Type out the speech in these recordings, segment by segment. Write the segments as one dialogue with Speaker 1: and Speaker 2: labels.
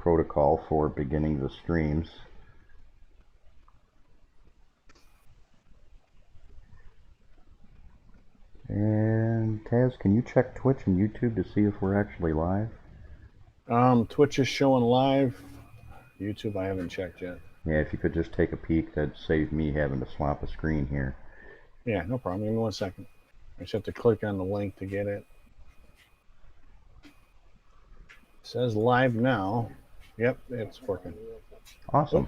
Speaker 1: protocol for beginning the streams. And Taz, can you check Twitch and YouTube to see if we're actually live?
Speaker 2: Twitch is showing live. YouTube, I haven't checked yet.
Speaker 1: Yeah, if you could just take a peek, that'd save me having to swap a screen here.
Speaker 2: Yeah, no problem. Give me 1 second. I just have to click on the link to get it. It says live now. Yep, it's working.
Speaker 1: Awesome.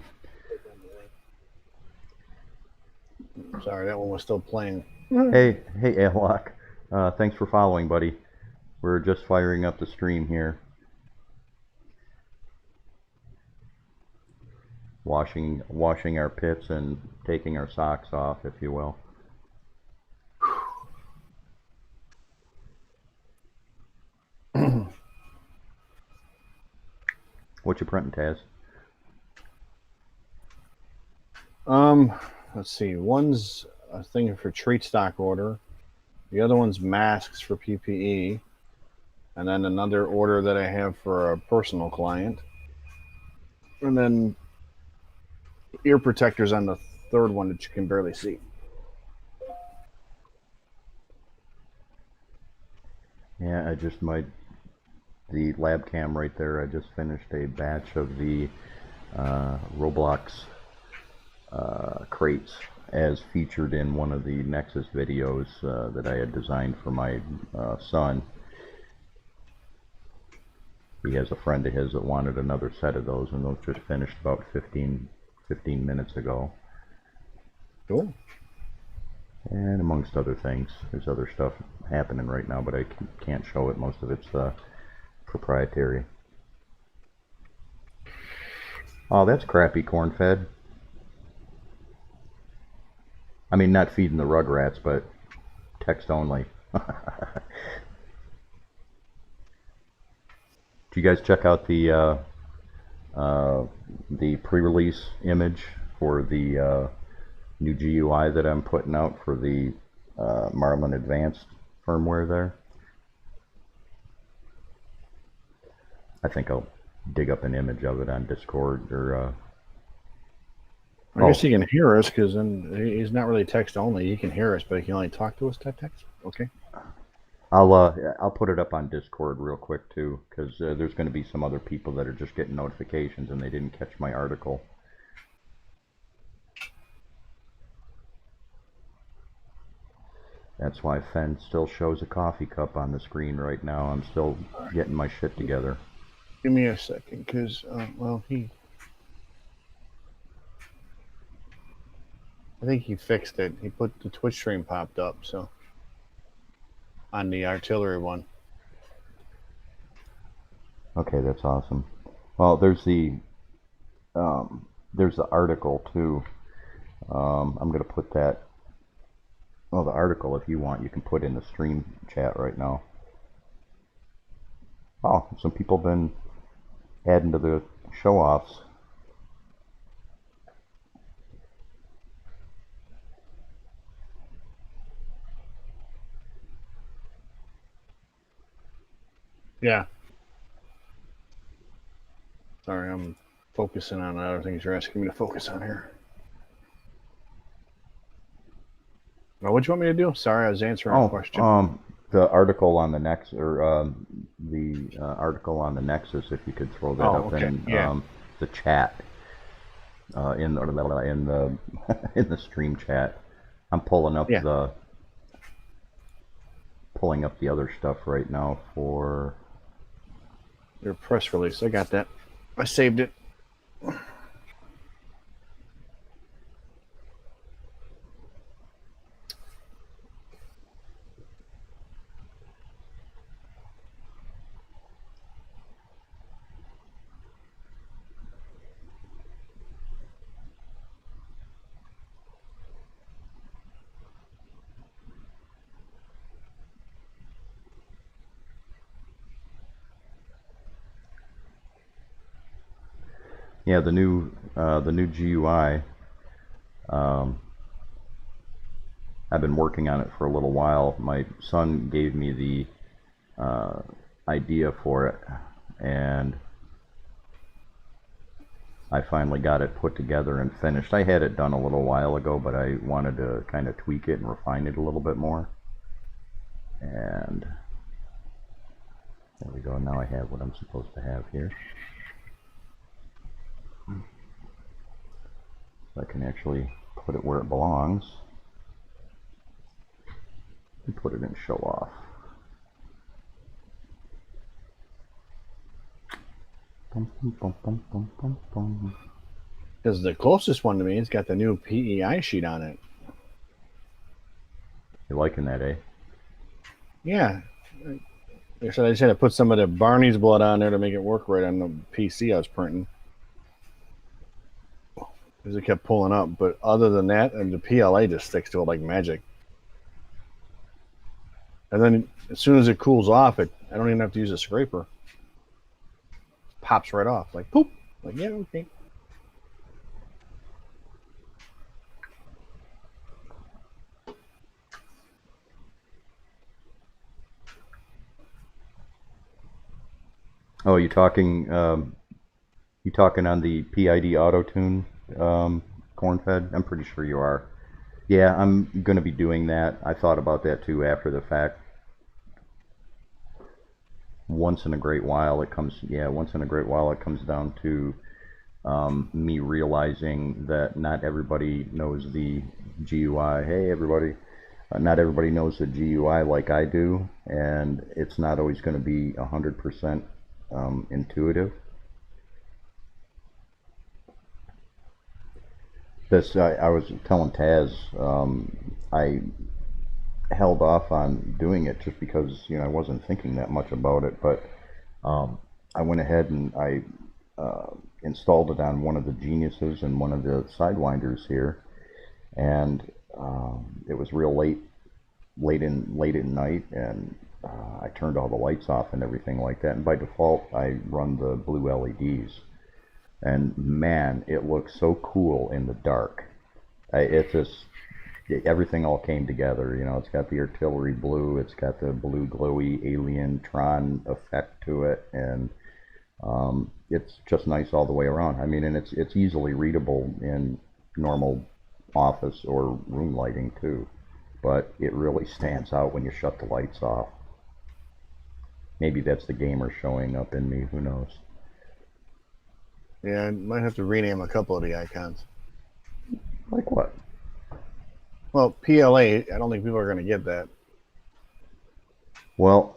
Speaker 2: Oops. Sorry, that one was still playing.
Speaker 1: Hey, Alok. Thanks for following, buddy. We're just firing up the stream here. Washing our pits and taking our socks off, if you will. What you printing, Taz?
Speaker 2: Let's see. One's a thing for treat stock order. The other one's masks for PPE. And then another order that I have for a personal client. And then ear protectors on the third one that you can barely see.
Speaker 1: Yeah, the lab cam right there, I just finished a batch of the Roblox Crates as featured in one of the Nexus videos that I had designed for my son. He has a friend of his that wanted another set of those, and those just finished about 15 minutes ago.
Speaker 2: Cool.
Speaker 1: And amongst other things, there's other stuff happening right now, but I can't show it. Most of it's proprietary. Oh, that's crappy corn-fed. I mean, not feeding the Rugrats, but text only. Did you guys check out the pre-release image for the new GUI that I'm putting out for the Marlin Advanced firmware there? I think I'll dig up an image of it on Discord or.
Speaker 2: I guess he can hear us because then he's not really text only. He can hear us, but he can only talk to us type text. Okay.
Speaker 1: I'll put it up on Discord real quick too, because there's going to be some other people that are just getting notifications and they didn't catch my article. That's why Fen still shows a coffee cup on the screen right now. I'm still getting my shit together.
Speaker 2: Give me a second, because I think he fixed it. He put the Twitch stream popped up, so on the artillery one.
Speaker 1: Okay, that's awesome. Well, there's the article too. I'm gonna put that. Well, the article, if you want, you can put in the stream chat right now. Oh, some people have been adding to the show-offs.
Speaker 2: Yeah. Sorry, I'm focusing on other things you're asking me to focus on here. Well, what do you want me to do? Sorry, I was answering a question.
Speaker 1: The article on the Nexus, or the article on the Nexus, if you could throw that up in the chat, in the in the stream chat. I'm pulling up the other stuff right now for
Speaker 2: your press release. I got that. I saved it.
Speaker 1: Yeah, the new GUI. I've been working on it for a little while. My son gave me the idea for it, and I finally got it put together and finished. I had it done a little while ago, but I wanted to kind of tweak it and refine it a little bit more. And there we go. Now I have what I'm supposed to have here. So I can actually put it where it belongs and put it in show off.
Speaker 2: Because the closest one to me, it's got the new PEI sheet on it.
Speaker 1: You liking that, eh?
Speaker 2: Yeah. I just had to put some of the Barney's blood on there to make it work right on the PC I was printing. Because it kept pulling up. But other than that, and the PLA just sticks to it like magic. And then as soon as it cools off, I don't even have to use a scraper. It pops right off. Like, poop. Like, yeah, okay.
Speaker 1: Oh, you talking on the PID auto tune, corn-fed? I'm pretty sure you are. Yeah, I'm going to be doing that. I thought about that too after the fact. Once in a great while it comes down to me realizing that not everybody knows the GUI. Hey, everybody. Not everybody knows the GUI like I do, and it's not always going to be 100% intuitive. I was telling Taz, I held off on doing it just because I wasn't thinking that much about it, but I went ahead and I installed it on one of the Geniuses and one of the Sidewinders here, and it was real late at night, and I turned all the lights off and everything like that, and by default I run the blue LEDs, and man, it looks so cool in the dark. Everything all came together. It's got the artillery blue, it's got the blue glowy alien Tron effect to it, and it's just nice all the way around. I mean, and it's easily readable in normal office or room lighting too, but it really stands out when you shut the lights off. Maybe that's the gamer showing up in me, who knows.
Speaker 2: Yeah, I might have to rename a couple of the icons.
Speaker 1: Like what?
Speaker 2: Well, PLA, I don't think people are going to get that.
Speaker 1: Well,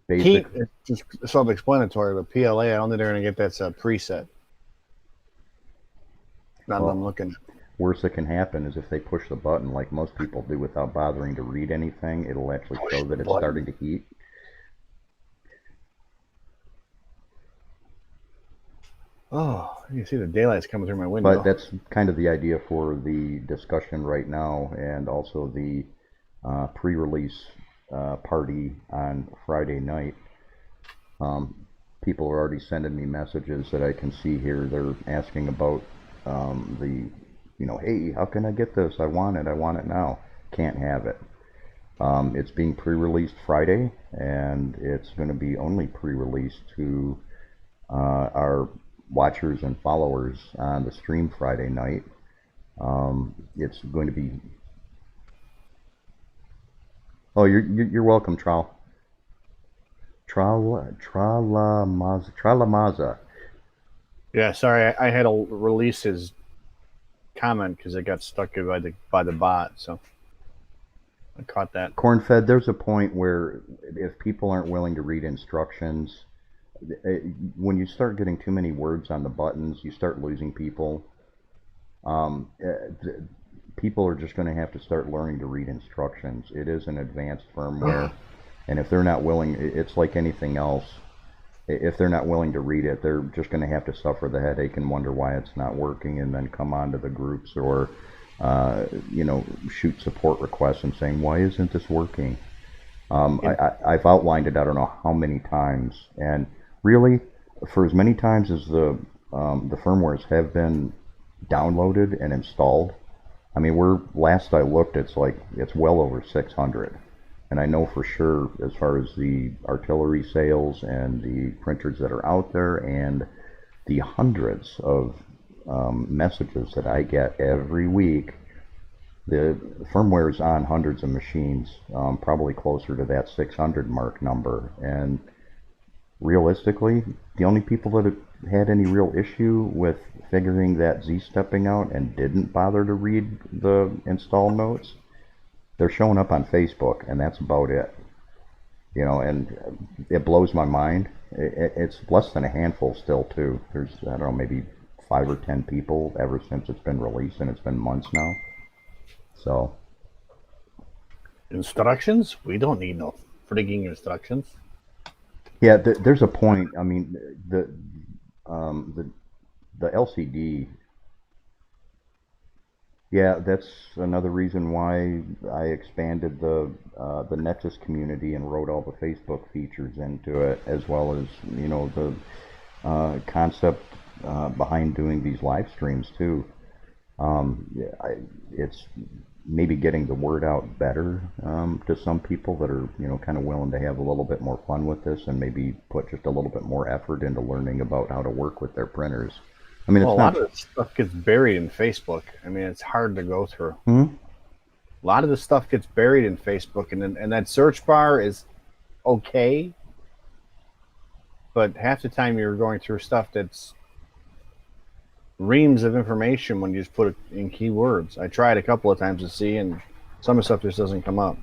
Speaker 2: Heat, it's just self-explanatory, but PLA, I don't think they're going to get that preset. Not what I'm looking at.
Speaker 1: Worst that can happen is if they push the button like most people do without bothering to read anything, it'll actually show that it's starting to heat.
Speaker 2: Oh, you can see the daylight's coming through my window.
Speaker 1: But that's kind of the idea for the discussion right now, and also the pre-release party on Friday night. People are already sending me messages that I can see here. They're asking about hey, how can I get this? I want it now. Can't have it. It's being pre-released Friday, and it's going to be only pre-released to our watchers and followers on the stream Friday night. It's going to be... Oh, you're welcome, Tralamaza.
Speaker 2: Yeah, sorry, I had to release his comment because it got stuck by the bot, so I caught that.
Speaker 1: Corn-fed, there's a point where if people aren't willing to read instructions, when you start getting too many words on the buttons, you start losing people. People are just going to have to start learning to read instructions. It is an advanced firmware, and if they're not willing, it's like anything else. If they're not willing to read it, they're just going to have to suffer the headache and wonder why it's not working, and then come onto the groups or shoot support requests and saying, why isn't this working? I've outlined it I don't know how many times, and really, for as many times as the firmwares have been downloaded and installed, I mean, last I looked, it's well over 600, and I know for sure as far as the artillery sales and the printers that are out there and the hundreds of messages that I get every week. The firmware is on hundreds of machines, probably closer to that 600 mark number. And realistically, the only people that have had any real issue with figuring that Z-stepping out and didn't bother to read the install notes, they're showing up on Facebook, and that's about it. You know, and it blows my mind. It's less than a handful still, too. There's, I don't know, maybe 5 or 10 people ever since it's been released, and it's been months now. So,
Speaker 2: Instructions? We don't need no frigging instructions.
Speaker 1: yeah, there's a point. I mean, the LCD. Yeah, that's another reason why I expanded the Nexus community and wrote all the Facebook features into it, as well as, you know, the concept behind doing these live streams too. Yeah, it's maybe getting the word out better to some people that are, you know, kind of willing to have a little bit more fun with this and maybe put just a little bit more effort into learning about how to work with their printers. I mean,
Speaker 2: Well,
Speaker 1: it's
Speaker 2: a
Speaker 1: not.
Speaker 2: lot of this stuff gets buried in Facebook. I mean, it's hard to go through.
Speaker 1: Hmm?
Speaker 2: A lot of the stuff gets buried in Facebook, and that search bar is okay, but half the time you're going through stuff that's reams of information when you just put it in keywords. I tried a couple of times to see, and some of the stuff just doesn't come up.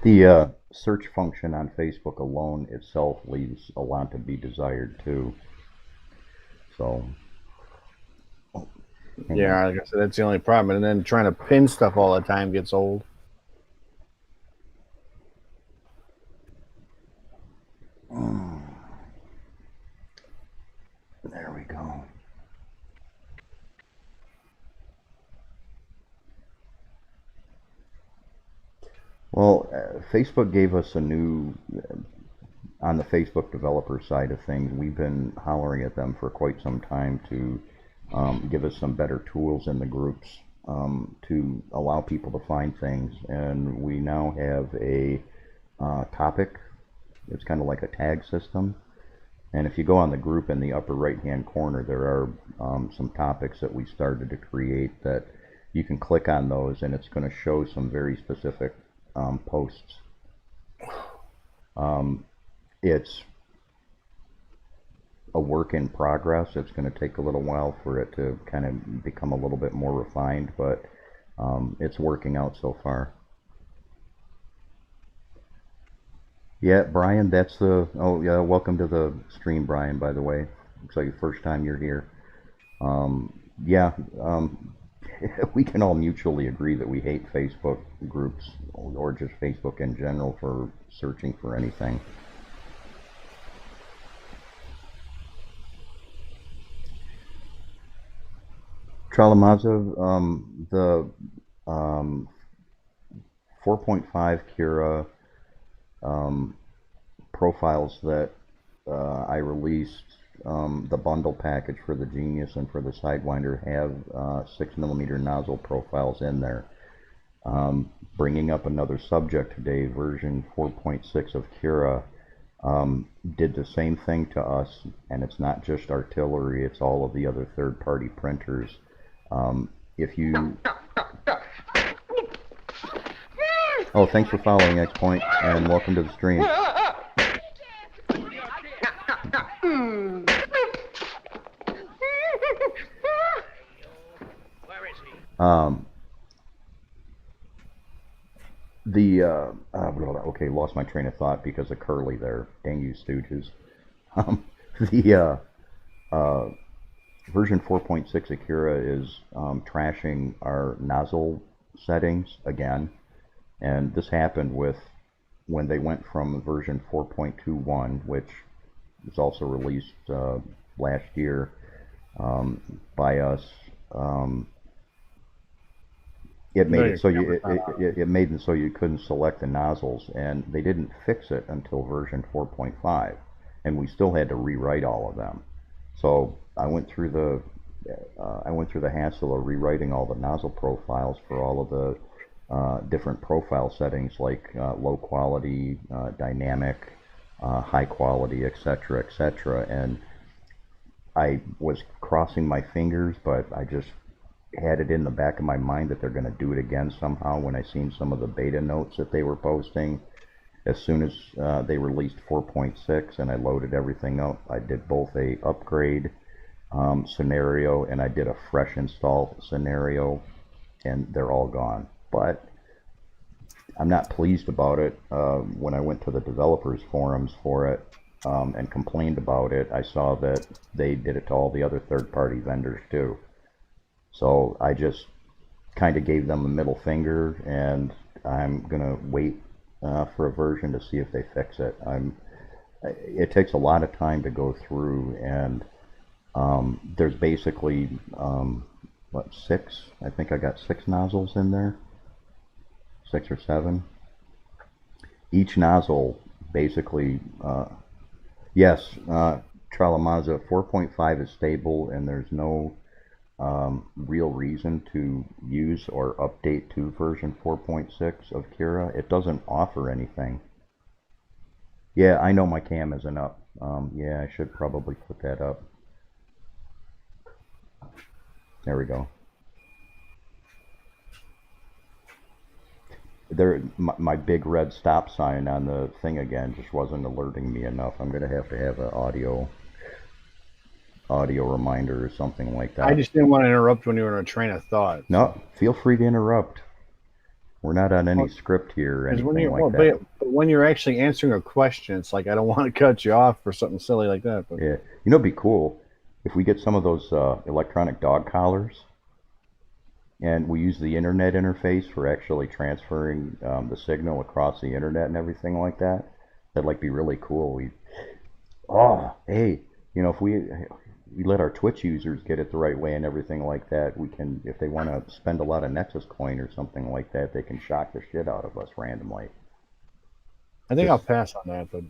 Speaker 1: The search function on Facebook alone itself leaves a lot to be desired too. So,
Speaker 2: Yeah, like I said, that's the only problem. And then trying to pin stuff all the time gets old.
Speaker 1: there we go. Well, Facebook gave us a new, on the Facebook developer side of things, we've been hollering at them for quite some time to give us some better tools in the groups to allow people to find things. And we now have a topic. It's kind of like a tag system. And if you go on the group in the upper right hand corner, there are some topics that we started to create that you can click on those, and it's going to show some very specific posts. It's a work in progress. It's going to take a little while for it to kind of become a little bit more refined, but it's working out so far. Yeah, Brian, that's the. Oh, yeah, welcome to the stream, Brian, by the way. Looks like the first time you're here. Yeah, we can all mutually agree that we hate Facebook groups or just Facebook in general for searching for anything. Tralamaza, the 4.5 Cura profiles that I released, the bundle package for the Genius and for the Sidewinder have 6mm nozzle profiles in there. Bringing up another subject today, version 4.6 of Cura did the same thing to us, and it's not just artillery, it's all of the other third-party printers. If you... Oh, thanks for following, X Point, and welcome to the stream. Okay, lost my train of thought because of Curly there. Dang you, Stooges. The version 4.6 of Cura is trashing our nozzle settings again, and this happened with when they went from version 4.21, which was also released last year by us. It made it so it made it so you couldn't select the nozzles, and they didn't fix it until version 4.5, and we still had to rewrite all of them. So I went through the hassle of rewriting all the nozzle profiles for all of the different profile settings, like low quality, dynamic, high quality, etc., etc. And I was crossing my fingers, but I just had it in the back of my mind that they're going to do it again somehow when I seen some of the beta notes that they were posting. As soon as they released 4.6 and I loaded everything up, I did both a upgrade scenario and I did a fresh install scenario, and they're all gone. But I'm not pleased about it. When I went to the developers forums for it and complained about it, I saw that they did it to all the other third-party vendors too. So I just kind of gave them a middle finger, and I'm gonna wait for a version to see if they fix it. It takes a lot of time to go through, and there's basically what, six? I think I got 6 nozzles in there, 6 or 7. Each nozzle basically, yes, Tralamaza 4.5 is stable, and there's no real reason to use or update to version 4.6 of Cura. It doesn't offer anything. Yeah, I know my cam isn't up. Yeah, I should probably put that up. There we go. My big red stop sign on the thing again just wasn't alerting me enough. I'm gonna have an audio reminder or something like that.
Speaker 2: I just didn't want to interrupt when you were in a train of thought.
Speaker 1: No, feel free to interrupt. We're not on any script here or anything like that.
Speaker 2: But when you're actually answering a question, it's like I don't want to cut you off for something silly like that. But.
Speaker 1: Yeah, you know, it'd be cool if we get some of those electronic dog collars, and we use the internet interface for actually transferring the signal across the internet and everything like that. That'd like be really cool. Hey, you know, if we let our Twitch users get it the right way and everything like that, we can, if they want to spend a lot of Nexus coin or something like that, they can shock the shit out of us randomly.
Speaker 2: I think I'll pass on that, but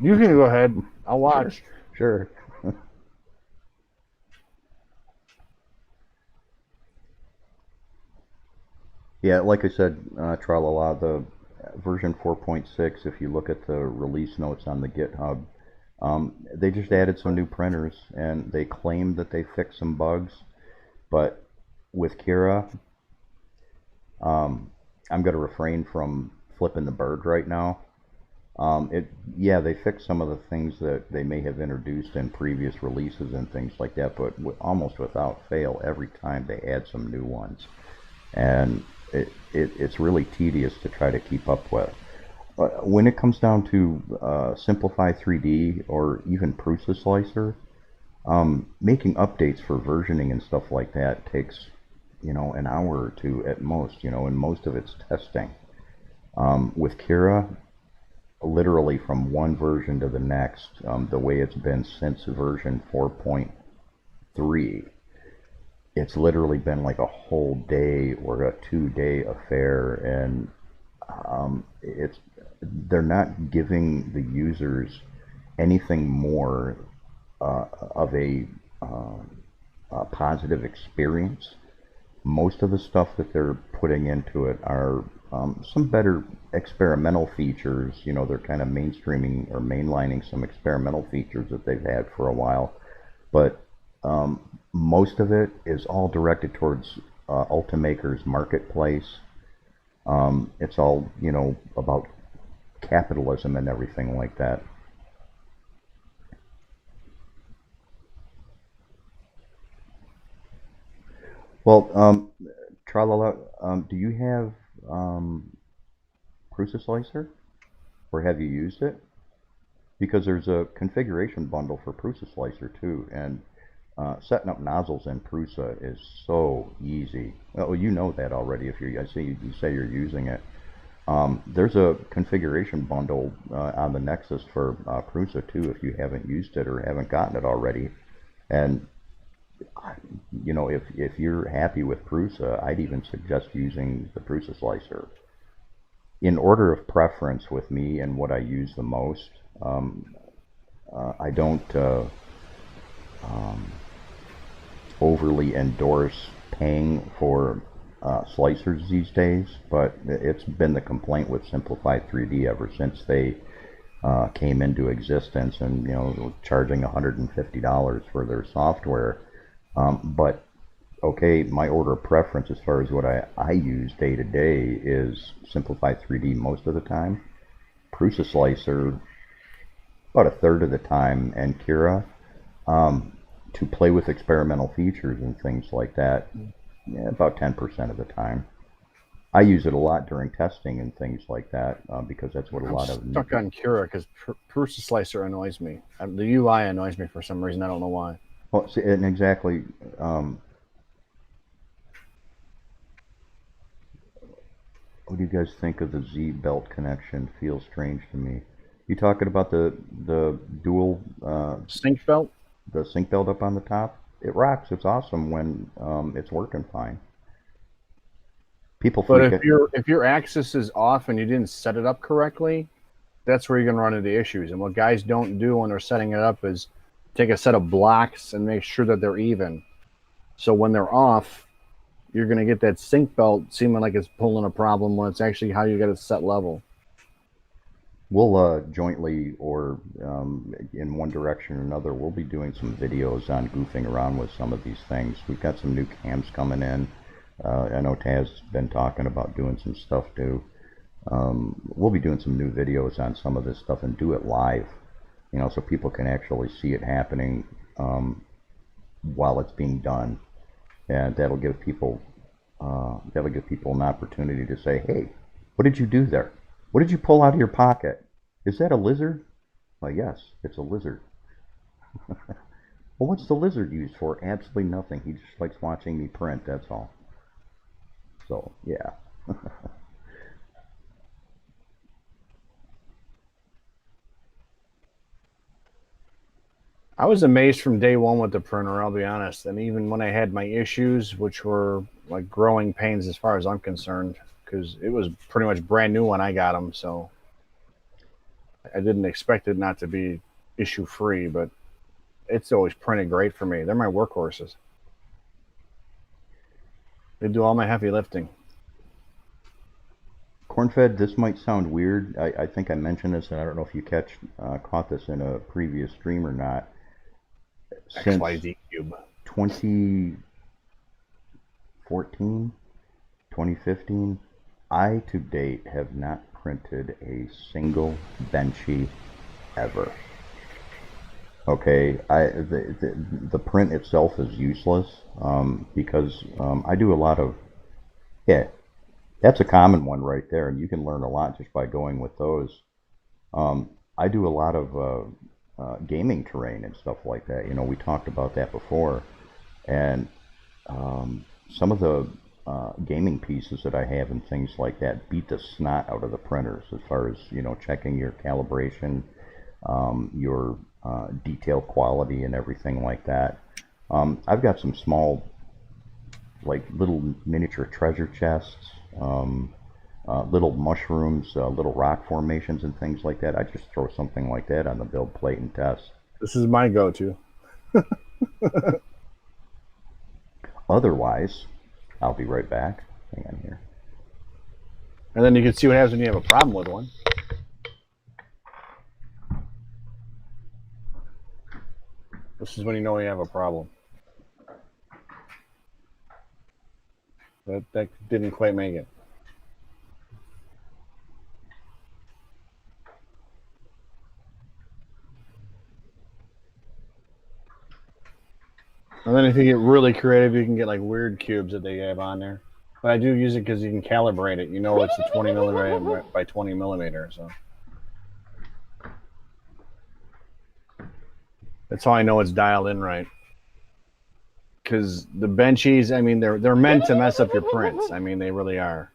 Speaker 2: you can go ahead. I'll watch.
Speaker 1: Sure. Yeah, like I said, Tralala, the version 4.6, if you look at the release notes on the GitHub, they just added some new printers, and they claim that they fixed some bugs, but with Cura, I'm going to refrain from flipping the bird right now. Yeah, they fixed some of the things that they may have introduced in previous releases and things like that, but almost without fail, every time they add some new ones, and it's really tedious to try to keep up with. When it comes down to Simplify 3D or even Prusa Slicer, making updates for versioning and stuff like that takes, you know, an hour or two at most, you know, and most of it's testing. With Cura, literally from one version to the next, the way it's been since version 4.3, it's literally been like a whole day or a 2-day affair, and they're not giving the users anything more of a positive experience. Most of the stuff that they're putting into it are some better experimental features. You know, they're kind of mainstreaming or mainlining some experimental features that they've had for a while, but most of it is all directed towards Ultimaker's marketplace. It's all, you know, about capitalism and everything like that. Well, Tralala, do you have Prusa Slicer, or have you used it? Because there's a configuration bundle for Prusa Slicer too, and setting up nozzles in Prusa is so easy. Oh, you know that already. If I see you say you're using it. There's a configuration bundle on the Nexus for Prusa too, if you haven't used it or haven't gotten it already. And you know, if you're happy with Prusa, I'd even suggest using the Prusa Slicer. In order of preference with me and what I use the most, I don't overly endorse paying for slicers these days, but it's been the complaint with Simplify 3D ever since they came into existence, and charging $150 for their software. But okay, my order of preference as far as what I use day to day is Simplify 3D most of the time, Prusa Slicer about a third of the time, and Cura to play with experimental features and things like that, about 10% of the time. I use it a lot during testing and things like that because that's what a lot of...
Speaker 2: I'm stuck on Cura because Prusa Slicer annoys me. The UI annoys me for some reason. I don't know why.
Speaker 1: Well, see, and exactly... what do you guys think of the Z belt connection? Feels strange to me. You talking about the dual
Speaker 2: sync belt?
Speaker 1: The sync belt up on the top? It rocks. It's awesome when it's working fine. People
Speaker 2: but if your axis is off and you didn't set it up correctly, that's where you're gonna run into issues. And what guys don't do when they're setting it up is take a set of blocks and make sure that they're even. So when they're off, you're gonna get that sync belt seeming like it's pulling a problem when it's actually how you get it set level.
Speaker 1: We'll jointly or in one direction or another, we'll be doing some videos on goofing around with some of these things. We've got some new cams coming in. I know Taz's been talking about doing some stuff too. We'll be doing some new videos on some of this stuff and do it live, so people can actually see it happening while it's being done, and that'll give people an opportunity to say, "Hey, what did you do there? What did you pull out of your pocket? Is that a lizard?" Well, yes, it's a lizard. Well, what's the lizard used for? Absolutely nothing. He just likes watching me print, that's all. So, yeah.
Speaker 2: I was amazed from day one with the printer, I'll be honest. And even when I had my issues, which were like growing pains as far as I'm concerned, because it was pretty much brand new when I got them. So I didn't expect it not to be issue free, but it's always printed great for me. They're my workhorses. They do all my heavy lifting.
Speaker 1: Cornfed, this might sound weird. I think I mentioned this, and I don't know if you caught this in a previous stream or not. Since
Speaker 2: XYZ Cube.
Speaker 1: 2014, 2015, I to date have not printed a single Benchy ever. Okay, the print itself is useless because I do a lot of... Yeah, that's a common one right there, and you can learn a lot just by going with those. I do a lot of gaming terrain and stuff like that. We talked about that before, and some of the gaming pieces that I have and things like that beat the snot out of the printers as far as checking your calibration, your detail quality, and everything like that. I've got some small, like little miniature treasure chests, little mushrooms, little rock formations and things like that. I just throw something like that on the build plate and test.
Speaker 2: This is my go-to.
Speaker 1: Otherwise, I'll be right back. Hang on here.
Speaker 2: And then you can see what happens when you have a problem with one. This is when you know you have a problem. That didn't quite make it. And then if you get really creative, you can get like weird cubes that they have on there. But I do use it because you can calibrate it. It's a 20 millimeter by 20 millimeter. So that's how I know it's dialed in right. Because the Benchies, I mean, they're meant to mess up your prints. I mean, they really are.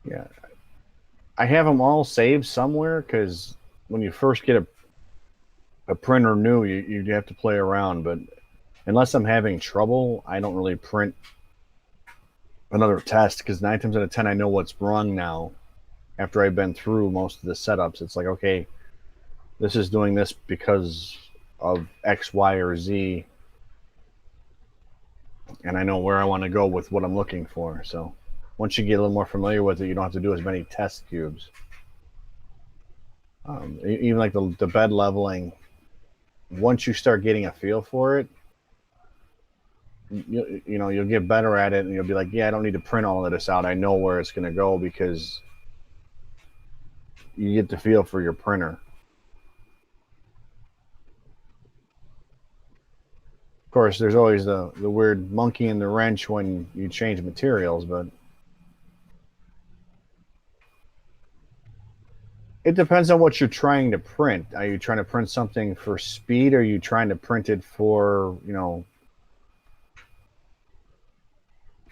Speaker 2: Yeah, I have them all saved somewhere because when you first get a printer new, you have to play around. But unless I'm having trouble, I don't really print another test because 9 times out of 10 I know what's wrong now. After I've been through most of the setups, it's like, okay, this is doing this because of X, Y, or Z, and I know where I want to go with what I'm looking for. So once you get a little more familiar with it, you don't have to do as many test cubes. Even like the bed leveling, once you start getting a feel for it, you'll get better at it, and you'll be like, yeah, I don't need to print all of this out. I know where it's going to go because you get the feel for your printer. Of course, there's always the weird monkey in the wrench when you change materials, but it depends on what you're trying to print. Are you trying to print something for speed, or are you trying to print it for,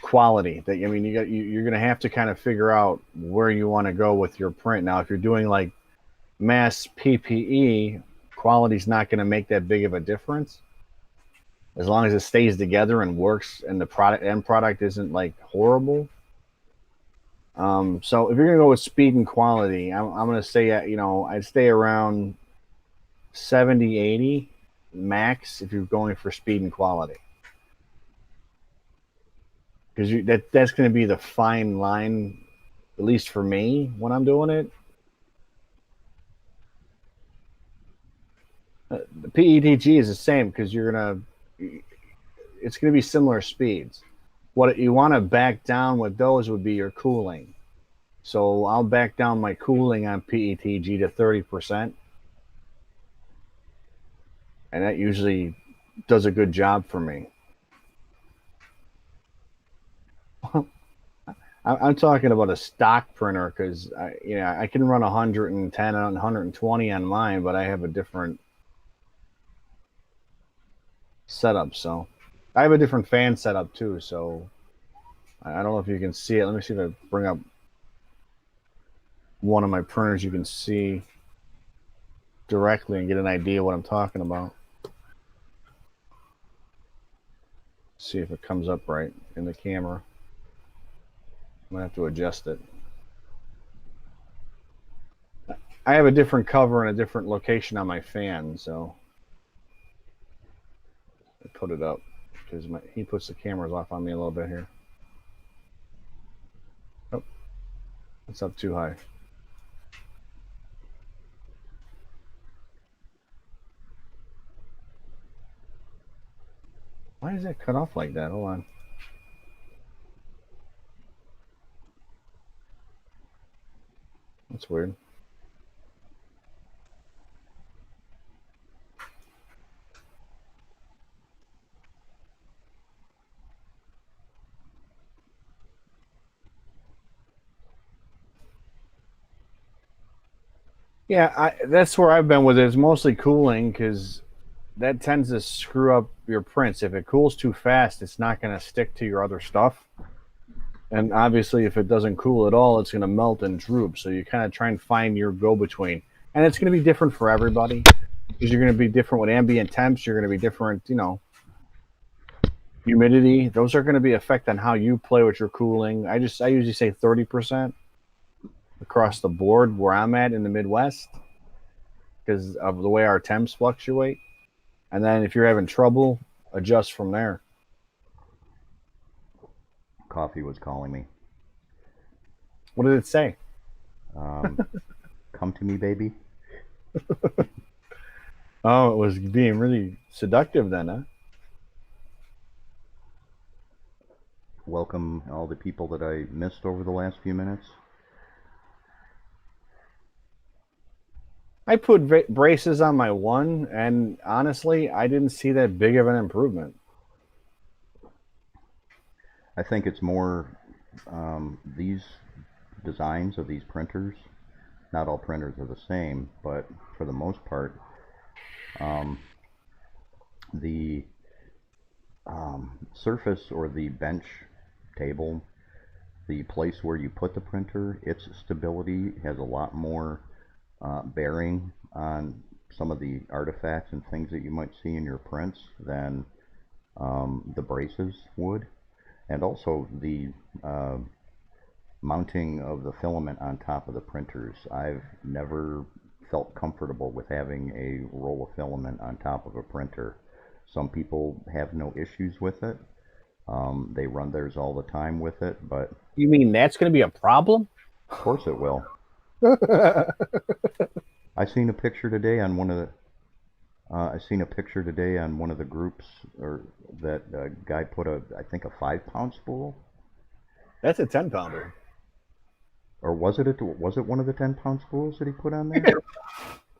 Speaker 2: quality? That, I mean, you're going to have to kind of figure out where you want to go with your print. Now, if you're doing like mass PPE, quality's not going to make that big of a difference as long as it stays together and works, and the end product isn't like horrible. So if you're gonna go with speed and quality, I'm gonna say, I'd stay around 70, 80 max if you're going for speed and quality, because that's going to be the fine line, at least for me when I'm doing it. The PETG is the same because it's gonna be similar speeds. What you want to back down with those would be your cooling. So I'll back down my cooling on PETG to 30%, and that usually does a good job for me. I'm talking about a stock printer because I can run 110 and 120 on mine, but I have a different setup. So I have a different fan setup too. So I don't know if you can see it. Let me see if I bring up one of my printers you can see directly and get an idea what I'm talking about. See if it comes up right in the camera. I'm gonna have to adjust it. I have a different cover and a different location on my fan, so I put it up because he puts the cameras off on me a little bit here. Oh, it's up too high. Why is that cut off like that? Hold on. That's weird. Yeah, that's where I've been with it. It's mostly cooling because that tends to screw up your prints. If it cools too fast, it's not going to stick to your other stuff. And obviously, if it doesn't cool at all, it's going to melt and droop. So you kind of try and find your go-between. And it's going to be different for everybody because you're going to be different with ambient temps. You're going to be different, humidity. Those are going to be affect on how you play with your cooling. I usually say 30% across the board where I'm at in the Midwest because of the way our temps fluctuate. And then if you're having trouble, adjust from there.
Speaker 1: Coffee was calling me.
Speaker 2: What did it say?
Speaker 1: Come to me, baby.
Speaker 2: Oh, it was being really seductive then, huh?
Speaker 1: Welcome all the people that I missed over the last few minutes.
Speaker 2: I put braces on my one, and honestly, I didn't see that big of an improvement.
Speaker 1: I think it's more these designs of these printers. Not all printers are the same, but for the most part, the surface or the bench table, the place where you put the printer, its stability has a lot more bearing on some of the artifacts and things that you might see in your prints than the braces would. And also the mounting of the filament on top of the printers. I've never felt comfortable with having a roll of filament on top of a printer. Some people have no issues with it. They run theirs all the time with it, but
Speaker 2: You mean that's going to be a problem?
Speaker 1: of course it will. I seen a picture today on one of the groups, or that guy put I think a 5-pound spool,
Speaker 2: That's a 10-pounder.
Speaker 1: or was it one of the 10-pound spools that he put on there?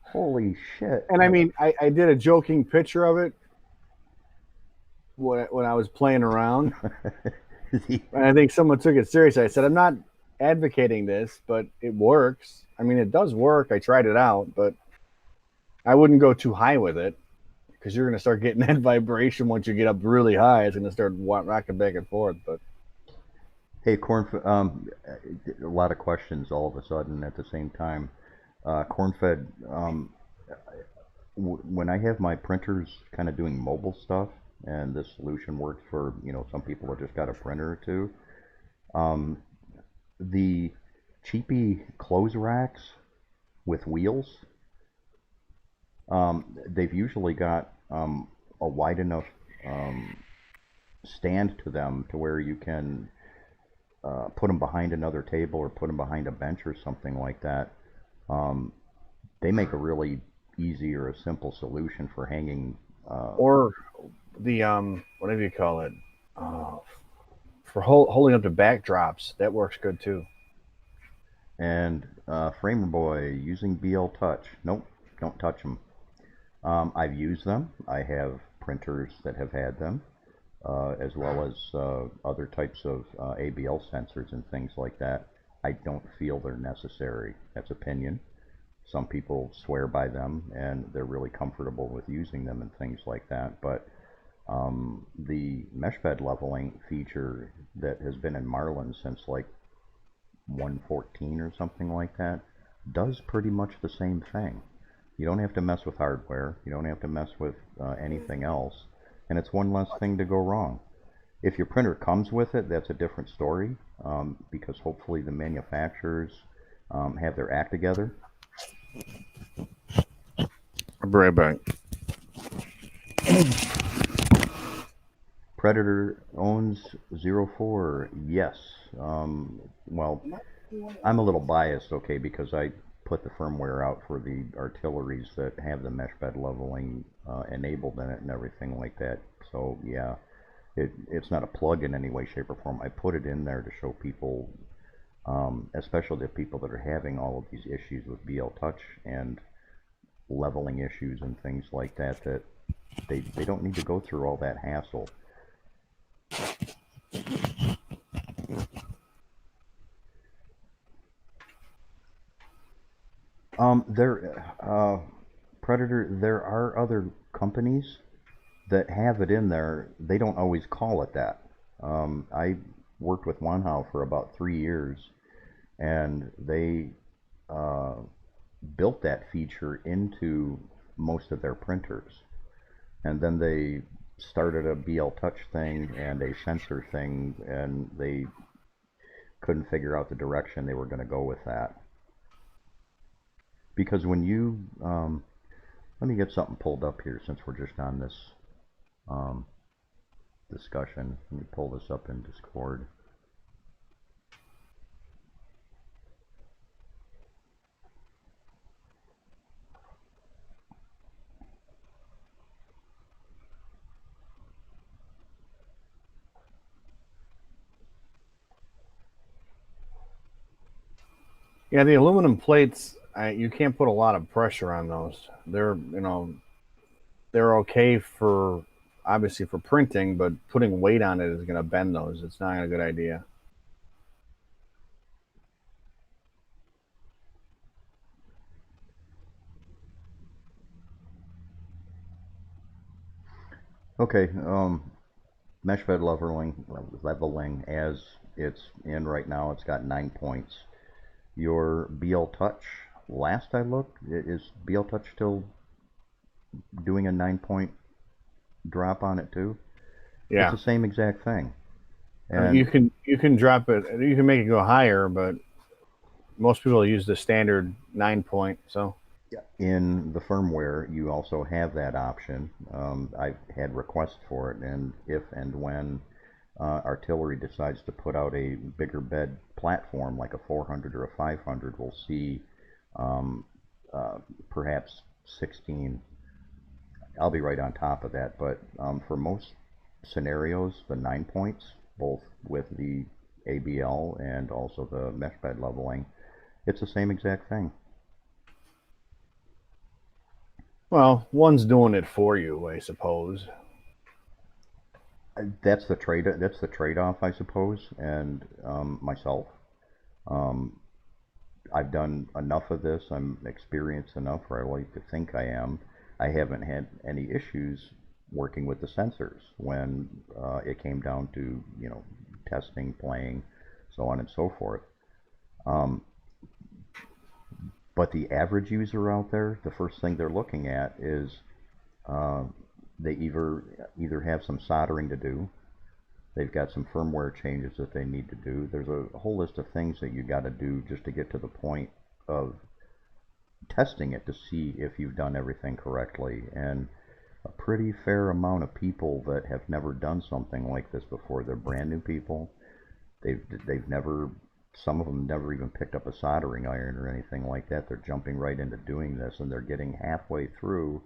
Speaker 1: Holy shit!
Speaker 2: And I mean, I did a joking picture of it when I was playing around. And I think someone took it seriously. I said, I'm not advocating this, but it works. I mean, it does work. I tried it out, but I wouldn't go too high with it because you're going to start getting that vibration once you get up really high. It's going to start rocking back and forth. But
Speaker 1: Hey, a lot of questions all of a sudden at the same time. Cornfed, when I have my printers kind of doing mobile stuff, and this solution works for, some people that just got a printer or two, the cheapy clothes racks with wheels, they've usually got a wide enough stand to them to where you can put them behind another table or put them behind a bench or something like that. They make a really easy or a simple solution for hanging.
Speaker 2: Or the whatever you call it, for holding up the backdrops, that works good too.
Speaker 1: And Framer Boy using BL Touch. Nope, don't touch them. I've used them. I have printers that have had them, as well as other types of ABL sensors and things like that. I don't feel they're necessary. That's opinion. Some people swear by them, and they're really comfortable with using them and things like that. But the mesh bed leveling feature that has been in Marlin since like 1.14 or something like that does pretty much the same thing. You don't have to mess with hardware. You don't have to mess with anything else. And it's one less thing to go wrong. If your printer comes with it, that's a different story, because hopefully the manufacturers have their act together.
Speaker 2: I'll be right back.
Speaker 1: Predator owns 04. Yes. Well, I'm a little biased, okay, because I put the firmware out for the artilleries that have the mesh bed leveling enabled in it and everything like that. So yeah, it's not a plug in any way, shape, or form. I put it in there to show people, especially the people that are having all of these issues with BL Touch and leveling issues and things like that, that they don't need to go through all that hassle. Predator, there are other companies that have it in there. They don't always call it that. I worked with Wanhao for about 3 years, and they built that feature into most of their printers. And then they started a BL Touch thing and a sensor thing, and they couldn't figure out the direction they were going to go with that. Because when you, let me get something pulled up here since we're just on this discussion. Let me pull this up in Discord.
Speaker 2: Yeah, the aluminum plates, you can't put a lot of pressure on those. They're okay for, obviously, for printing, but putting weight on it is going to bend those. It's not a good idea.
Speaker 1: Okay, mesh bed leveling as it's in right now, it's got 9 points. Your BL Touch, last I looked, is BL Touch still doing a 9-point drop on it too?
Speaker 2: Yeah,
Speaker 1: it's the same exact thing.
Speaker 2: And you can drop it. You can make it go higher, but most people use the standard 9 point. So
Speaker 1: in the firmware, you also have that option. I've had requests for it, and if and when artillery decides to put out a bigger bed platform like a 400 or a 500, we'll see um, perhaps 16. I'll be right on top of that, but for most scenarios, the 9 points, both with the ABL and also the mesh bed leveling, it's the same exact thing.
Speaker 2: Well, one's doing it for you, I suppose.
Speaker 1: That's the trade. That's the trade-off, I suppose. And myself, um, I've done enough of this. I'm experienced enough where I like to think I am. I haven't had any issues working with the sensors when it came down to testing, playing, so on and so forth. Um, but the average user out there, the first thing they're looking at is uh, they either have some soldering to do. They've got some firmware changes that they need to do. There's a whole list of things that you got to do just to get to the point of testing it to see if you've done everything correctly. And a pretty fair amount of people that have never done something like this before, they're brand new people. They've never, some of them never even picked up a soldering iron or anything like that. They're jumping right into doing this, and they're getting halfway through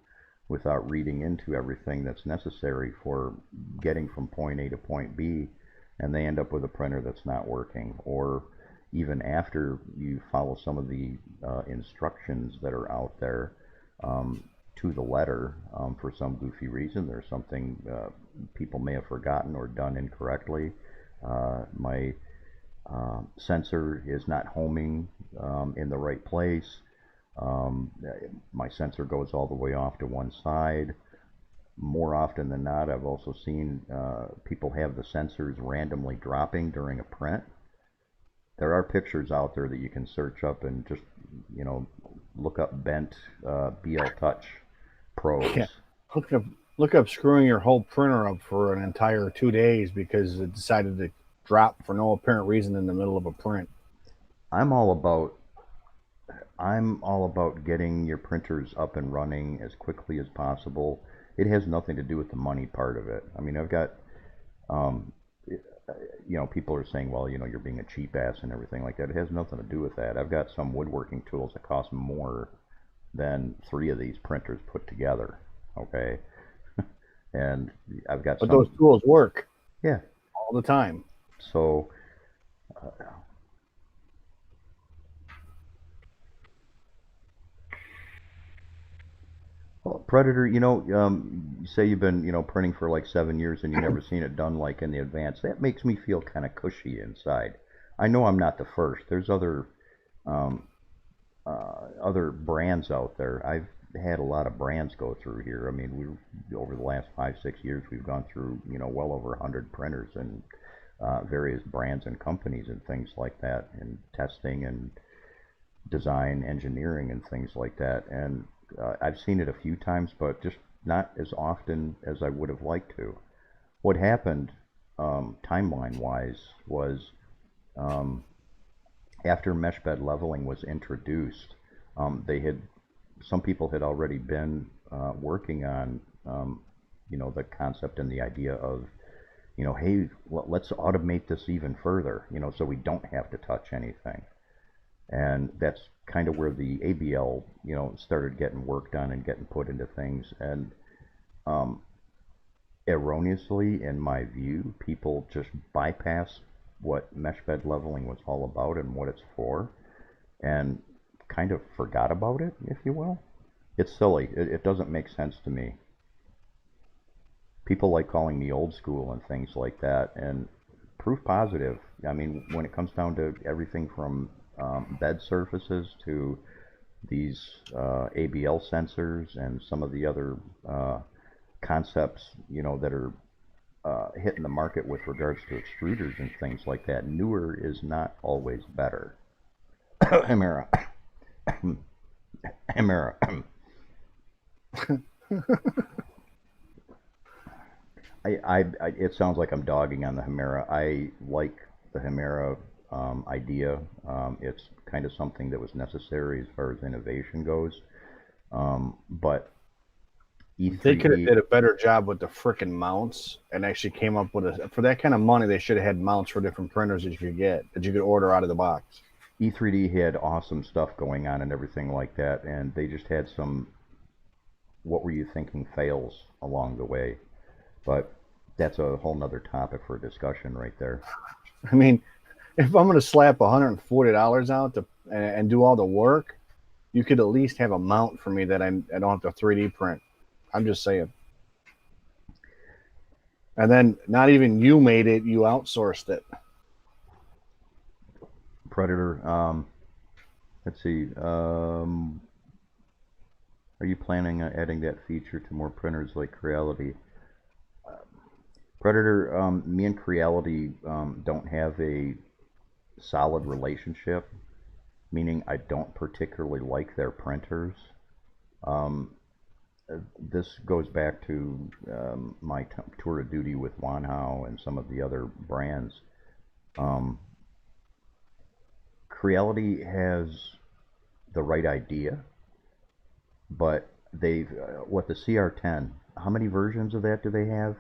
Speaker 1: without reading into everything that's necessary for getting from point A to point B, and they end up with a printer that's not working. Or even after you follow some of the instructions that are out there to the letter, for some goofy reason, there's something people may have forgotten or done incorrectly. My sensor is not homing in the right place. Um, my sensor goes all the way off to one side. More often than not, I've also seen people have the sensors randomly dropping during a print. There are pictures out there that you can search up and just, you know, look up bent BL Touch
Speaker 2: Yeah.
Speaker 1: probes.
Speaker 2: Look up look up screwing your whole printer up for an entire 2 days because it decided to drop for no apparent reason in the middle of a print.
Speaker 1: I'm all about I'm all about getting your printers up and running as quickly as possible. It has nothing to do with the money part of it. I mean, I've got, um, people are saying, well, you're being a cheap ass and everything like that. It has nothing to do with that. I've got some woodworking tools that cost more than three of these printers put together. Okay, and I've got
Speaker 2: But those
Speaker 1: some.
Speaker 2: tools work
Speaker 1: Yeah.
Speaker 2: all the time.
Speaker 1: So well, Predator, you say you've been, printing for like 7 years and you never seen it done like in the advance. That makes me feel kind of cushy inside. I know I'm not the first. There's um, other brands out there. I've had a lot of brands go through here. I mean, we over the last 5, 6 years, we've gone through, well over 100 printers and various brands and companies and things like that, and testing and design, engineering, and things like that. And I've seen it a few times, but just not as often as I would have liked to. What happened, timeline-wise, was um, after mesh bed leveling was introduced, they had some people had already been working on the concept and the idea of hey, let's automate this even further, so we don't have to touch anything. And that's kind of where the ABL, started getting worked on and getting put into things. And um, erroneously, in my view, people just bypass what mesh bed leveling was all about and what it's for, and kind of forgot about it, if you will. It's silly. It doesn't make sense to me. People like calling me old school and things like that, and proof positive. I mean, when it comes down to everything from bed surfaces to these ABL sensors and some of the other concepts, that are hitting the market with regards to extruders and things like that. Newer is not always better. Hemera. Hemera. It sounds like I'm dogging on the Hemera. I like the Hemera idea. It's kind of something that was necessary as far as innovation goes. But
Speaker 2: They could have
Speaker 1: E3D,
Speaker 2: did a better job with the frickin' mounts and actually came up with a, for that kind of money, they should have had mounts for different printers that you could get, that you could order out of the box.
Speaker 1: E3D had awesome stuff going on and everything like that, and they just had some what were you thinking fails along the way. But that's a whole nother topic for discussion right there.
Speaker 2: I mean, if I'm going to slap $140 out to, and do all the work, you could at least have a mount for me that I don't have to 3D print. I'm just saying. And then not even you made it, you outsourced it.
Speaker 1: Predator, let's see. Are you planning on adding that feature to more printers like Creality? Predator, me and Creality don't have a solid relationship, meaning I don't particularly like their printers. Um, this goes back to my tour of duty with Wanhao and some of the other brands. Um, Creality has the right idea, but they've what the CR10. How many versions of that do they have?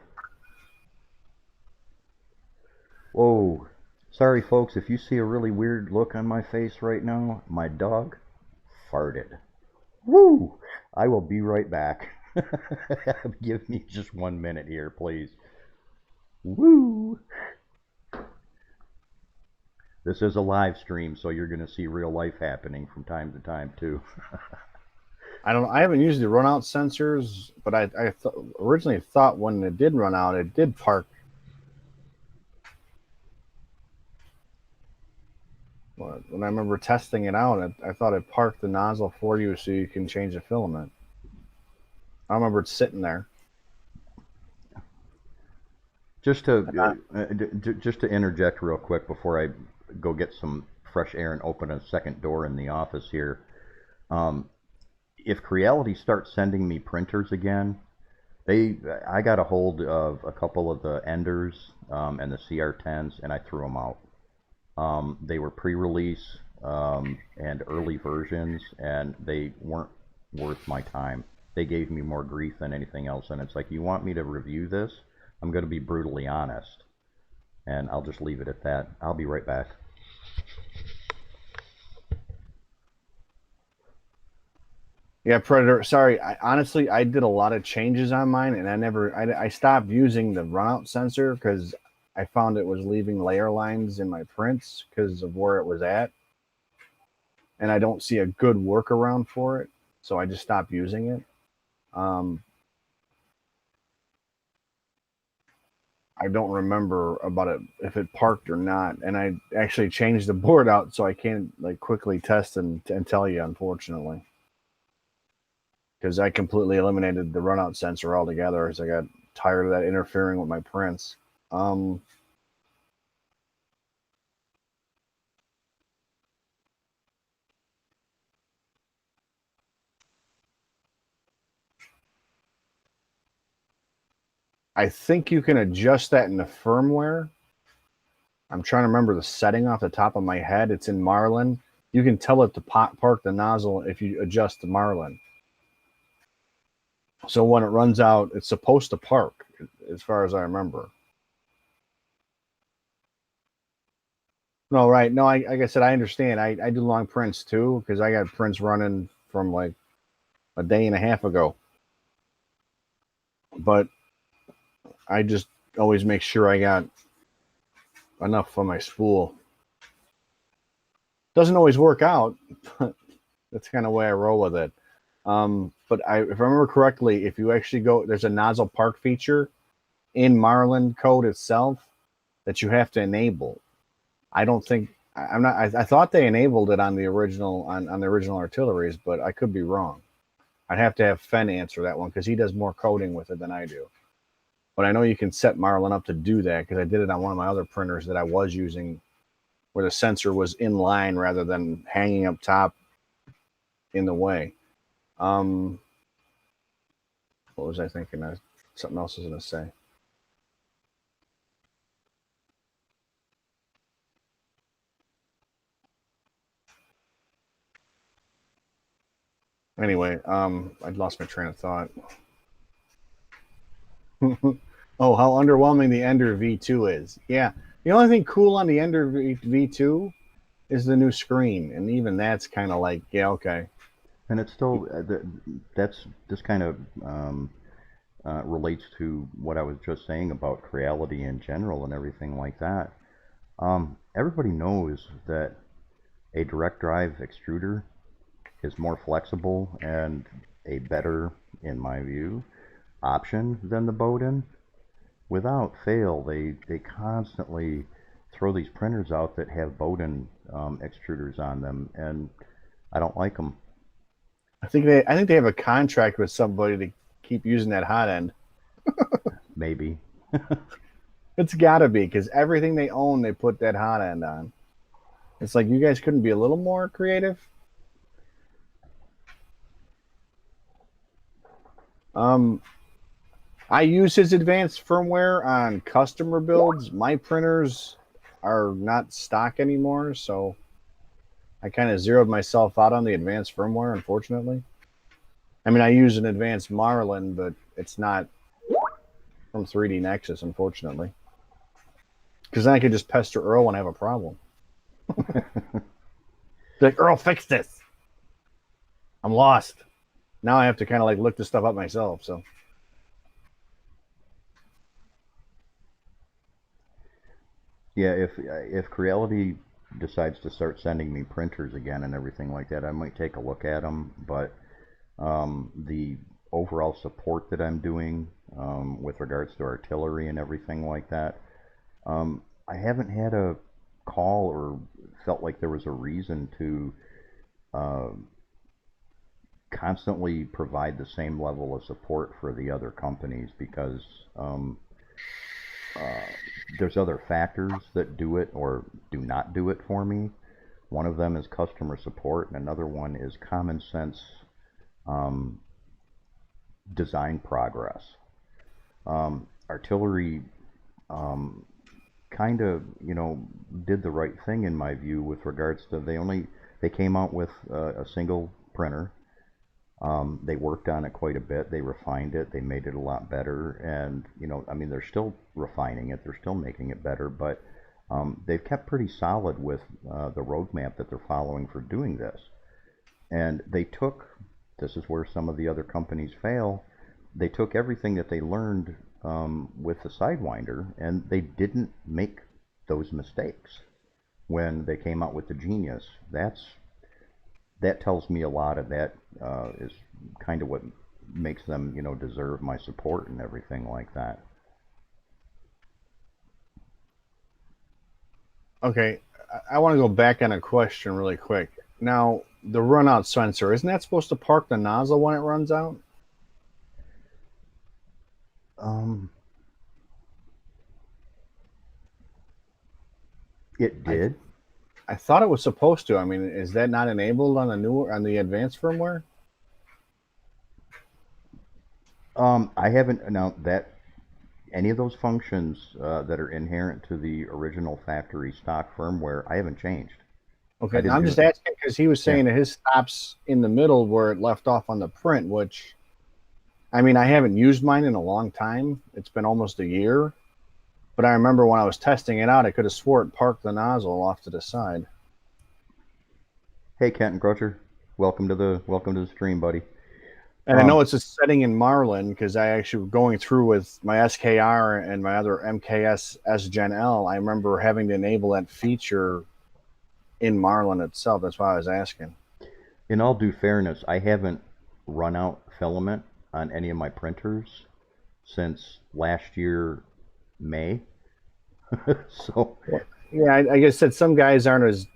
Speaker 1: Whoa. Sorry, folks, if you see a really weird look on my face right now, my dog farted. Woo! I will be right back. Give me just 1 minute here, please. Woo! This is a live stream, so you're going to see real life happening from time to time, too.
Speaker 2: I haven't used the run out sensors, but I originally thought when it did run out, it did park. When I remember testing it out, I thought it parked the nozzle for you so you can change the filament. I remember it sitting there.
Speaker 1: Just to interject real quick before I go get some fresh air and open a second door in the office here. Um, if Creality starts sending me printers again, I got a hold of a couple of the Enders and the CR10s, and I threw them out. They were pre-release and early versions, and they weren't worth my time. They gave me more grief than anything else, and it's like, you want me to review this? I'm going to be brutally honest, and I'll just leave it at that. I'll be right back.
Speaker 2: Yeah, Predator. Sorry, honestly, I did a lot of changes on mine, and I stopped using the runout sensor because I found it was leaving layer lines in my prints because of where it was at, and I don't see a good workaround for it, so I just stopped using it. I don't remember about it if it parked or not, and I actually changed the board out so I can't like quickly test and tell you, unfortunately, because I completely eliminated the runout sensor altogether as I got tired of that interfering with my prints. I think you can adjust that in the firmware. I'm trying to remember the setting off the top of my head. It's in Marlin. You can tell it to park the nozzle if you adjust the Marlin. So when it runs out, it's supposed to park, as far as I remember. No, right. No, like I said, I understand. I do long prints too, because I got prints running from like a day and a half ago. But I just always make sure I got enough for my spool. Doesn't always work out, but that's kind of the way I roll with it. But if I remember correctly, if you actually go, there's a nozzle park feature in Marlin code itself that you have to enable. I don't think I'm not. I thought they enabled it on the original on the original artilleries, but I could be wrong. I'd have to have Fen answer that one because he does more coding with it than I do. But I know you can set Marlin up to do that because I did it on one of my other printers that I was using, where the sensor was in line rather than hanging up top in the way. What was I thinking? Something else I was going to say. Anyway, I lost my train of thought. Oh, how underwhelming the Ender V2 is. Yeah, the only thing cool on the Ender V2 is the new screen, and even that's kind of like, yeah, okay.
Speaker 1: And it's still that's this kind of relates to what I was just saying about Creality in general and everything like that. Everybody knows that a direct drive extruder is more flexible and a better, in my view, option than the Bowden. Without fail, they constantly throw these printers out that have Bowden extruders on them, and I don't like them.
Speaker 2: I think they have a contract with somebody to keep using that hot end.
Speaker 1: Maybe.
Speaker 2: It's got to be because everything they own, they put that hot end on. It's like you guys couldn't be a little more creative. Um, I use his advanced firmware on customer builds. My printers are not stock anymore, so I kind of zeroed myself out on the advanced firmware, unfortunately. I mean, I use an advanced Marlin, but it's not from 3D Nexus, unfortunately. Because then I could just pester Earl and have a problem. Be like, Earl, fix this. I'm lost. Now I have to kind of like look this stuff up myself. So
Speaker 1: Yeah, if Creality decides to start sending me printers again and everything like that, I might take a look at them. But the overall support that I'm doing with regards to artillery and everything like that, I haven't had a call or felt like there was a reason to uh, constantly provide the same level of support for the other companies because um, uh, there's other factors that do it or do not do it for me. One of them is customer support, and another one is common sense um, design progress. Artillery kind of, did the right thing in my view with regards to they came out with a single printer. They worked on it quite a bit. They refined it. They made it a lot better. And, I mean, they're still refining it. They're still making it better. But they've kept pretty solid with the roadmap that they're following for doing this. And this is where some of the other companies fail. They took everything that they learned with the Sidewinder and they didn't make those mistakes when they came out with the Genius. That tells me a lot, and that is kind of what makes them, deserve my support and everything like that.
Speaker 2: okay, I want to go back on a question really quick. Now, the runout sensor, isn't that supposed to park the nozzle when it runs out?
Speaker 1: Um, it
Speaker 2: I
Speaker 1: did.
Speaker 2: I thought it was supposed to. I mean, is that not enabled on the advanced firmware?
Speaker 1: I haven't now that any of those functions that are inherent to the original factory stock firmware, I haven't changed. I
Speaker 2: Okay,
Speaker 1: didn't
Speaker 2: I'm
Speaker 1: do.
Speaker 2: just asking because he was
Speaker 1: Yeah.
Speaker 2: saying that his stops in the middle where it left off on the print, which I mean, I haven't used mine in a long time. It's been almost a year. But I remember when I was testing it out, I could have swore it parked the nozzle off to the side.
Speaker 1: Hey, Kent and Crutcher, welcome to the stream, buddy.
Speaker 2: And I know
Speaker 1: Um,
Speaker 2: it's a setting in Marlin because I actually going through with my SKR and my other MKS S Gen L. I remember having to enable that feature in Marlin itself. That's why I was asking.
Speaker 1: in all due fairness, I haven't run out filament on any of my printers since last year May. So,
Speaker 2: Well, yeah, I guess that some guys aren't as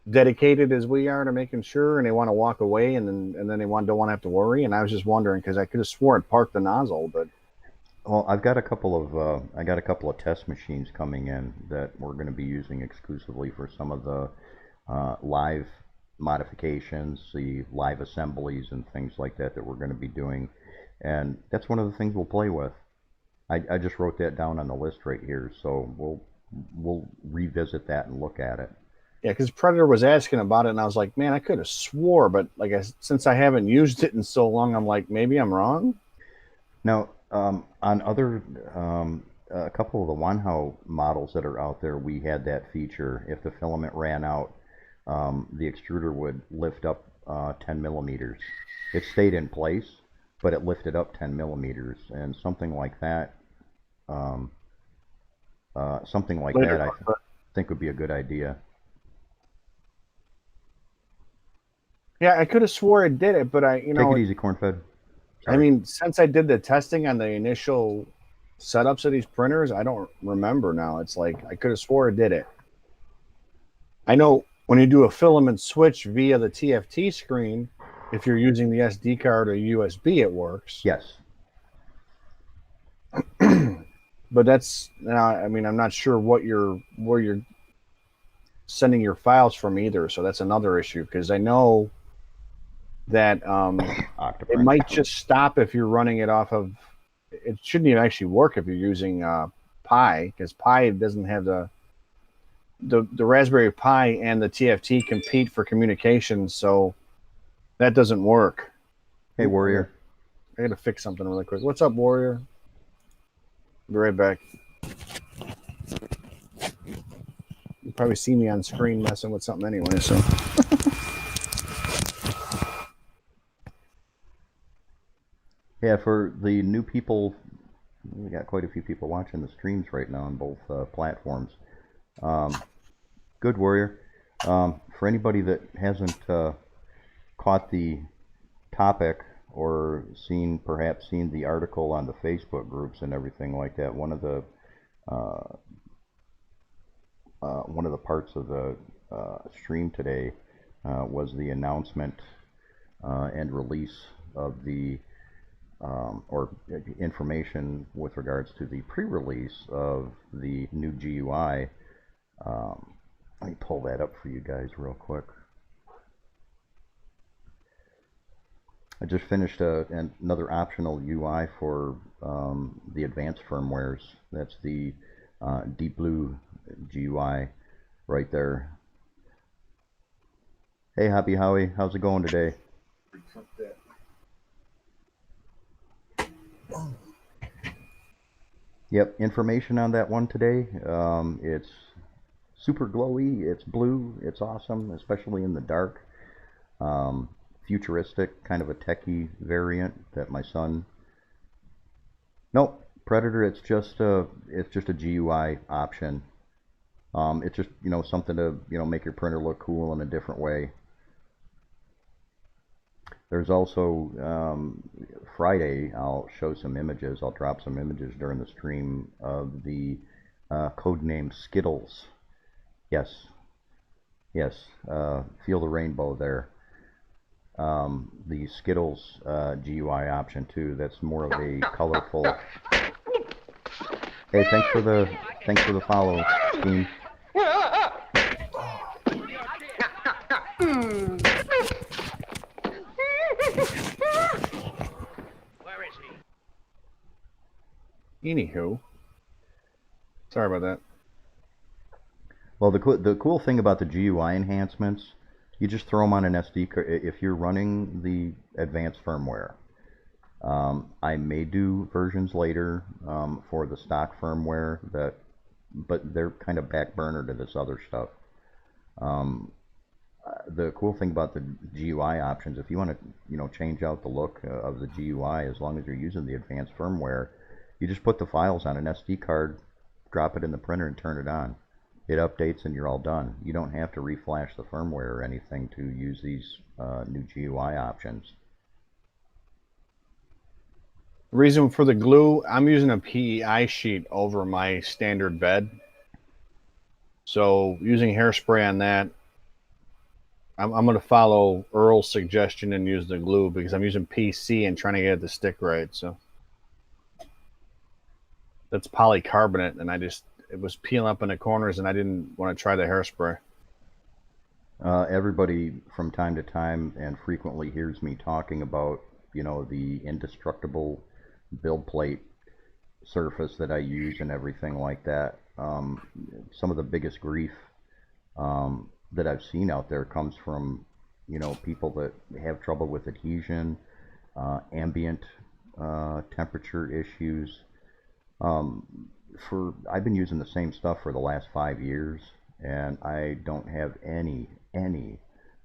Speaker 2: dedicated as we are to making sure, and they want to walk away, and then don't want to have to worry. And I was just wondering because I could have sworn it parked the nozzle, but
Speaker 1: well, I got a couple of test machines coming in that we're going to be using exclusively for some of the live modifications, the live assemblies, and things like that that we're going to be doing. And that's one of the things we'll play with. I just wrote that down on the list right here, so we'll revisit that and look at it.
Speaker 2: Yeah, because Predator was asking about it, and I was like, man, I could have swore, but like, since I haven't used it in so long, I'm like, maybe I'm wrong.
Speaker 1: Now, on other, a couple of the Wanhao models that are out there, we had that feature. If the filament ran out, the extruder would lift up 10 millimeters. It stayed in place, but it lifted up 10 millimeters, and um, something like
Speaker 2: Later,
Speaker 1: that, I think would be a good idea.
Speaker 2: yeah, I could have swore it did it, but
Speaker 1: Take it easy, corn-fed.
Speaker 2: I
Speaker 1: Sorry.
Speaker 2: mean, since I did the testing on the initial setups of these printers, I don't remember now. It's like I could have swore it did it. I know when you do a filament switch via the TFT screen, if you're using the SD card or USB, it works.
Speaker 1: Yes.
Speaker 2: But that's now. I mean, I'm not sure where you're sending your files from either. So that's another issue because I know that it
Speaker 1: Octoprint.
Speaker 2: might just stop if you're running it off of. It shouldn't even actually work if you're using Pi because Pi doesn't have the Raspberry Pi and the TFT compete for communication, so that doesn't work.
Speaker 1: Hey,
Speaker 2: Oop,
Speaker 1: Warrior.
Speaker 2: I gotta fix something really quick. What's up, Warrior? Be right back. You probably see me on screen messing with something anyway. So
Speaker 1: Yeah, for the new people, we got quite a few people watching the streams right now on both platforms. Um, good, Warrior. For anybody that hasn't caught the topic or perhaps seen the article on the Facebook groups and everything like that, uh, one of the parts of the stream today was the announcement and release of the or information with regards to the pre-release of the new GUI. Um, Let me pull that up for you guys real quick. I just finished another optional UI for the advanced firmwares. That's the Deep Blue GUI right there. Hey, Happy Howie, how's it going today? Yep, information on that one today. It's super glowy, it's blue, it's awesome, especially in the dark. Um, Futuristic, kind of a techie variant that my son. Nope, Predator. It's just a GUI option. It's just something to make your printer look cool in a different way. There's also Friday. I'll show some images. I'll drop some images during the stream of the codename Skittles. Yes, yes. Feel the rainbow there. The Skittles GUI option too. That's more of a colorful. Hey, thanks for the follow, Scheme.
Speaker 2: anywho, sorry about that.
Speaker 1: Well, the cool thing about the GUI enhancements, you just throw them on an SD card if you're running the advanced firmware. I may do versions later for the stock firmware but they're kind of back burner to this other stuff. Um, the cool thing about the GUI options, if you want to, change out the look of the GUI, as long as you're using the advanced firmware, you just put the files on an SD card, drop it in the printer, and turn it on. It updates, and you're all done. You don't have to reflash the firmware or anything to use these new GUI options.
Speaker 2: Reason for the glue, I'm using a PEI sheet over my standard bed. So using hairspray on that, I'm going to follow Earl's suggestion and use the glue because I'm using PC and trying to get it to stick right. So that's polycarbonate, and it was peeling up in the corners, and I didn't want to try the hairspray.
Speaker 1: Everybody from time to time and frequently hears me talking about, the indestructible build plate surface that I use and everything like that. Some of the biggest grief that I've seen out there comes from, people that have trouble with adhesion, ambient temperature issues. Um, I've been using the same stuff for the last 5 years, and I don't have any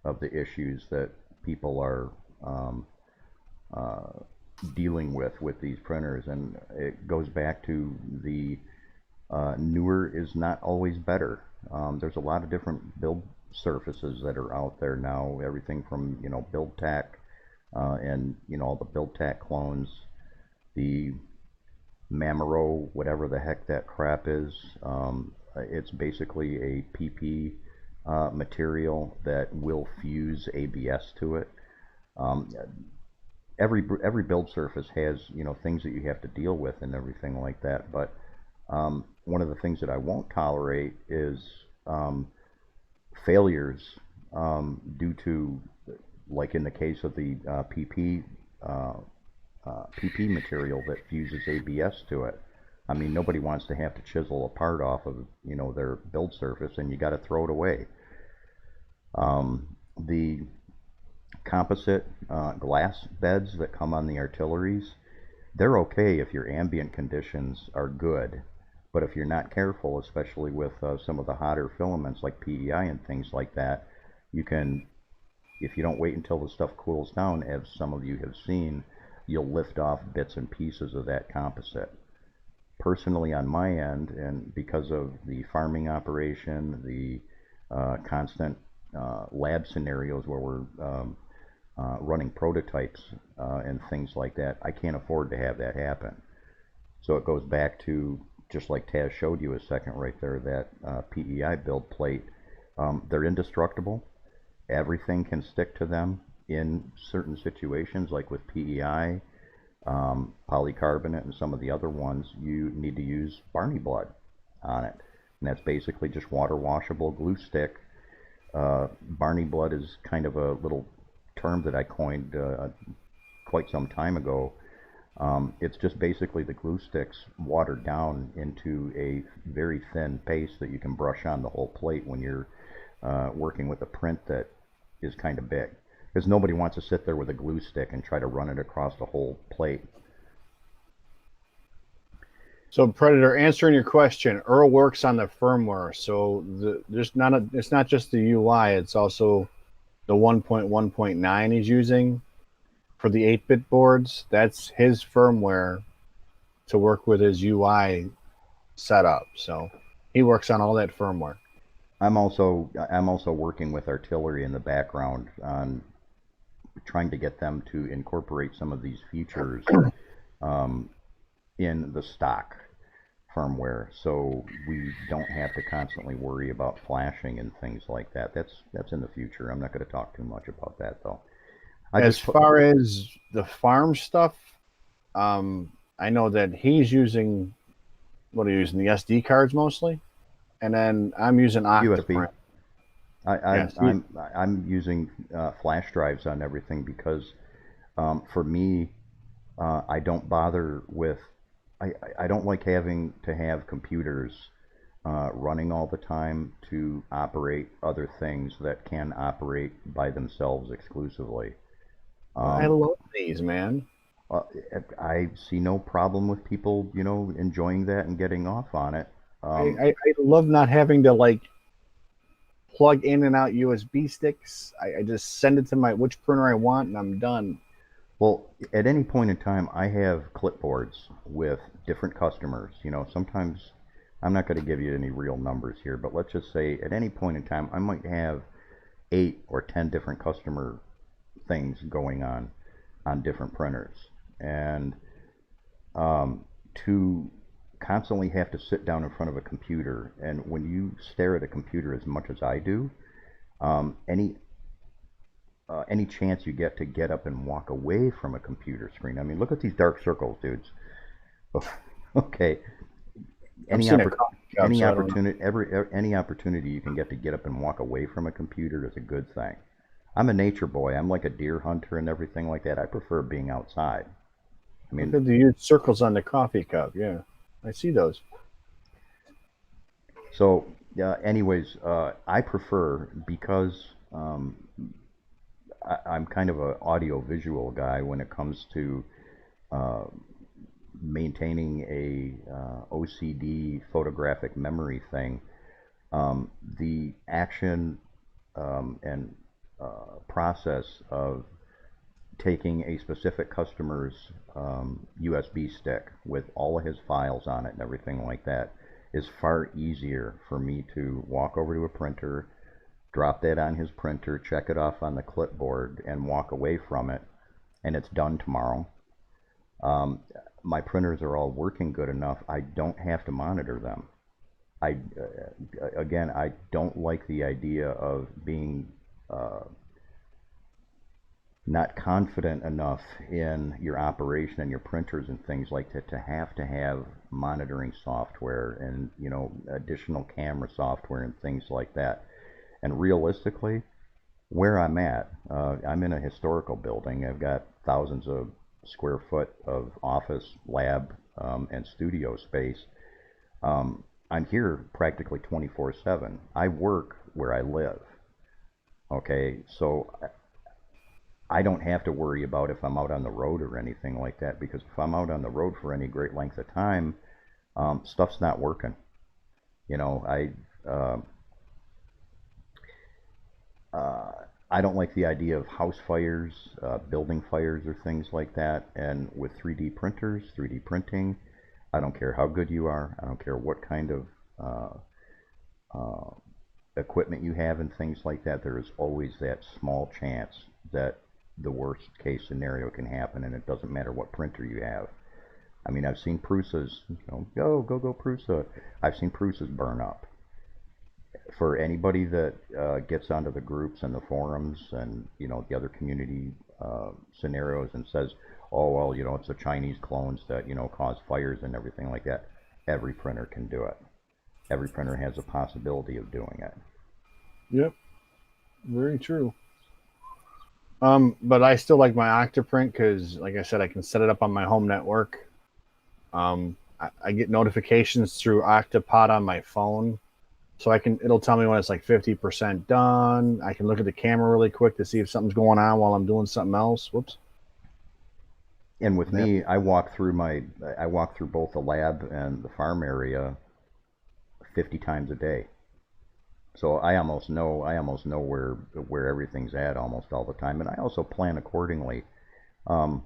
Speaker 1: of the issues that people are um, uh, dealing with these printers. And it goes back to the newer is not always better. There's a lot of different build surfaces that are out there now. Everything from Build Tack and all the Build Tack clones, the Mamero, whatever the heck that crap is. It's basically a PP material that will fuse ABS to it. Um, every build surface has things that you have to deal with and everything like that. But one of the things that I won't tolerate is um, failures due to, like in the case of the uh, PP material that fuses ABS to it. I mean, nobody wants to have to chisel a part off of their build surface, and you got to throw it away. The composite glass beds that come on the artilleries, they're okay if your ambient conditions are good, but if you're not careful, especially with some of the hotter filaments like PEI and things like that, you can, if you don't wait until the stuff cools down, as some of you have seen, you'll lift off bits and pieces of that composite. Personally, on my end, and because of the farming operation, the constant lab scenarios where we're running prototypes and things like that, I can't afford to have that happen. So it goes back to, just like Taz showed you a second right there, that PEI build plate. They're indestructible. Everything can stick to them in certain situations, like with PEI, polycarbonate, and some of the other ones. You need to use Barney blood on it, and that's basically just water washable glue stick. Barney blood is kind of a little term that I coined quite some time ago. It's just basically the glue sticks watered down into a very thin paste that you can brush on the whole plate when you're working with a print that is kind of big. Because nobody wants to sit there with a glue stick and try to run it across the whole plate.
Speaker 2: So, Predator, answering your question, Earl works on the firmware. So it's not just the UI, it's also the 1.1.9 he's using for the 8-bit boards. That's his firmware to work with his UI setup. So he works on all that firmware.
Speaker 1: I'm also working with Artillery in the background on trying to get them to incorporate some of these features in the stock firmware, so we don't have to constantly worry about flashing and things like that. That's in the future. I'm not going to talk too much about that, though.
Speaker 2: As far as the farm stuff, I know that he's using, what are you using, the SD cards mostly, and then I'm using Octoprint.
Speaker 1: USB. I'm using flash drives on everything because for me, I don't bother with. I don't like having to have computers running all the time to operate other things that can operate by themselves exclusively.
Speaker 2: I love these, man.
Speaker 1: I see no problem with people, enjoying that and getting off on it.
Speaker 2: I love not having to like plug in and out USB sticks. I just send it to which printer I want and I'm done.
Speaker 1: Well, at any point in time, I have clipboards with different customers. Sometimes I'm not going to give you any real numbers here, but let's just say at any point in time, I might have 8 or 10 different customer things going on different printers. And to constantly have to sit down in front of a computer, and when you stare at a computer as much as I do, any chance you get up and walk away from a computer screen. I mean, look at these dark circles, dudes. Okay. Any opportunity you can get up and walk away from a computer is a good thing. I'm a nature boy. I'm like a deer hunter and everything like that. I prefer being outside. I mean,
Speaker 2: look at the circles on the coffee cup. Yeah, I see those.
Speaker 1: So anyways, I prefer because I'm kind of an audio visual guy when it comes to uh, maintaining a OCD photographic memory thing. The action and process of taking a specific customer's USB stick with all of his files on it and everything like that is far easier for me to walk over to a printer, drop that on his printer, check it off on the clipboard, and walk away from it, and it's done tomorrow. Um, my printers are all working good enough. I don't have to monitor them. Again, I don't like the idea of being uh, not confident enough in your operation and your printers and things like that to have monitoring software and additional camera software and things like that. And realistically, where I'm in a historical building. I've got thousands of square foot of office, lab, and studio space. I'm here practically 24/7. I work where I live. Okay, so I don't have to worry about if I'm out on the road or anything like that, because if I'm out on the road for any great length of time, stuff's not working. You know, uh, uh, I don't like the idea of house fires, building fires, or things like that. And with 3D printers, 3D printing, I don't care how good you are. I don't care what kind of uh, equipment you have and things like that. There is always that small chance that the worst case scenario can happen, and it doesn't matter what printer you have. I mean, I've seen Prusas, go Prusa. I've seen Prusas burn up. For anybody that gets onto the groups and the forums and the other community scenarios and says, oh well, it's the Chinese clones that cause fires and everything like that, every printer can do it. Every printer has a possibility of doing it.
Speaker 2: Yep, very true. But I still like my Octoprint because, like I said, I can set it up on my home network. I get notifications through Octopod on my phone, so it'll tell me when it's like 50% done. I can look at the camera really quick to see if something's going on while I'm doing something else. Whoops.
Speaker 1: And with me, I walk through both the lab and the farm area 50 times a day. So I almost know where everything's at almost all the time, and I also plan accordingly. Um,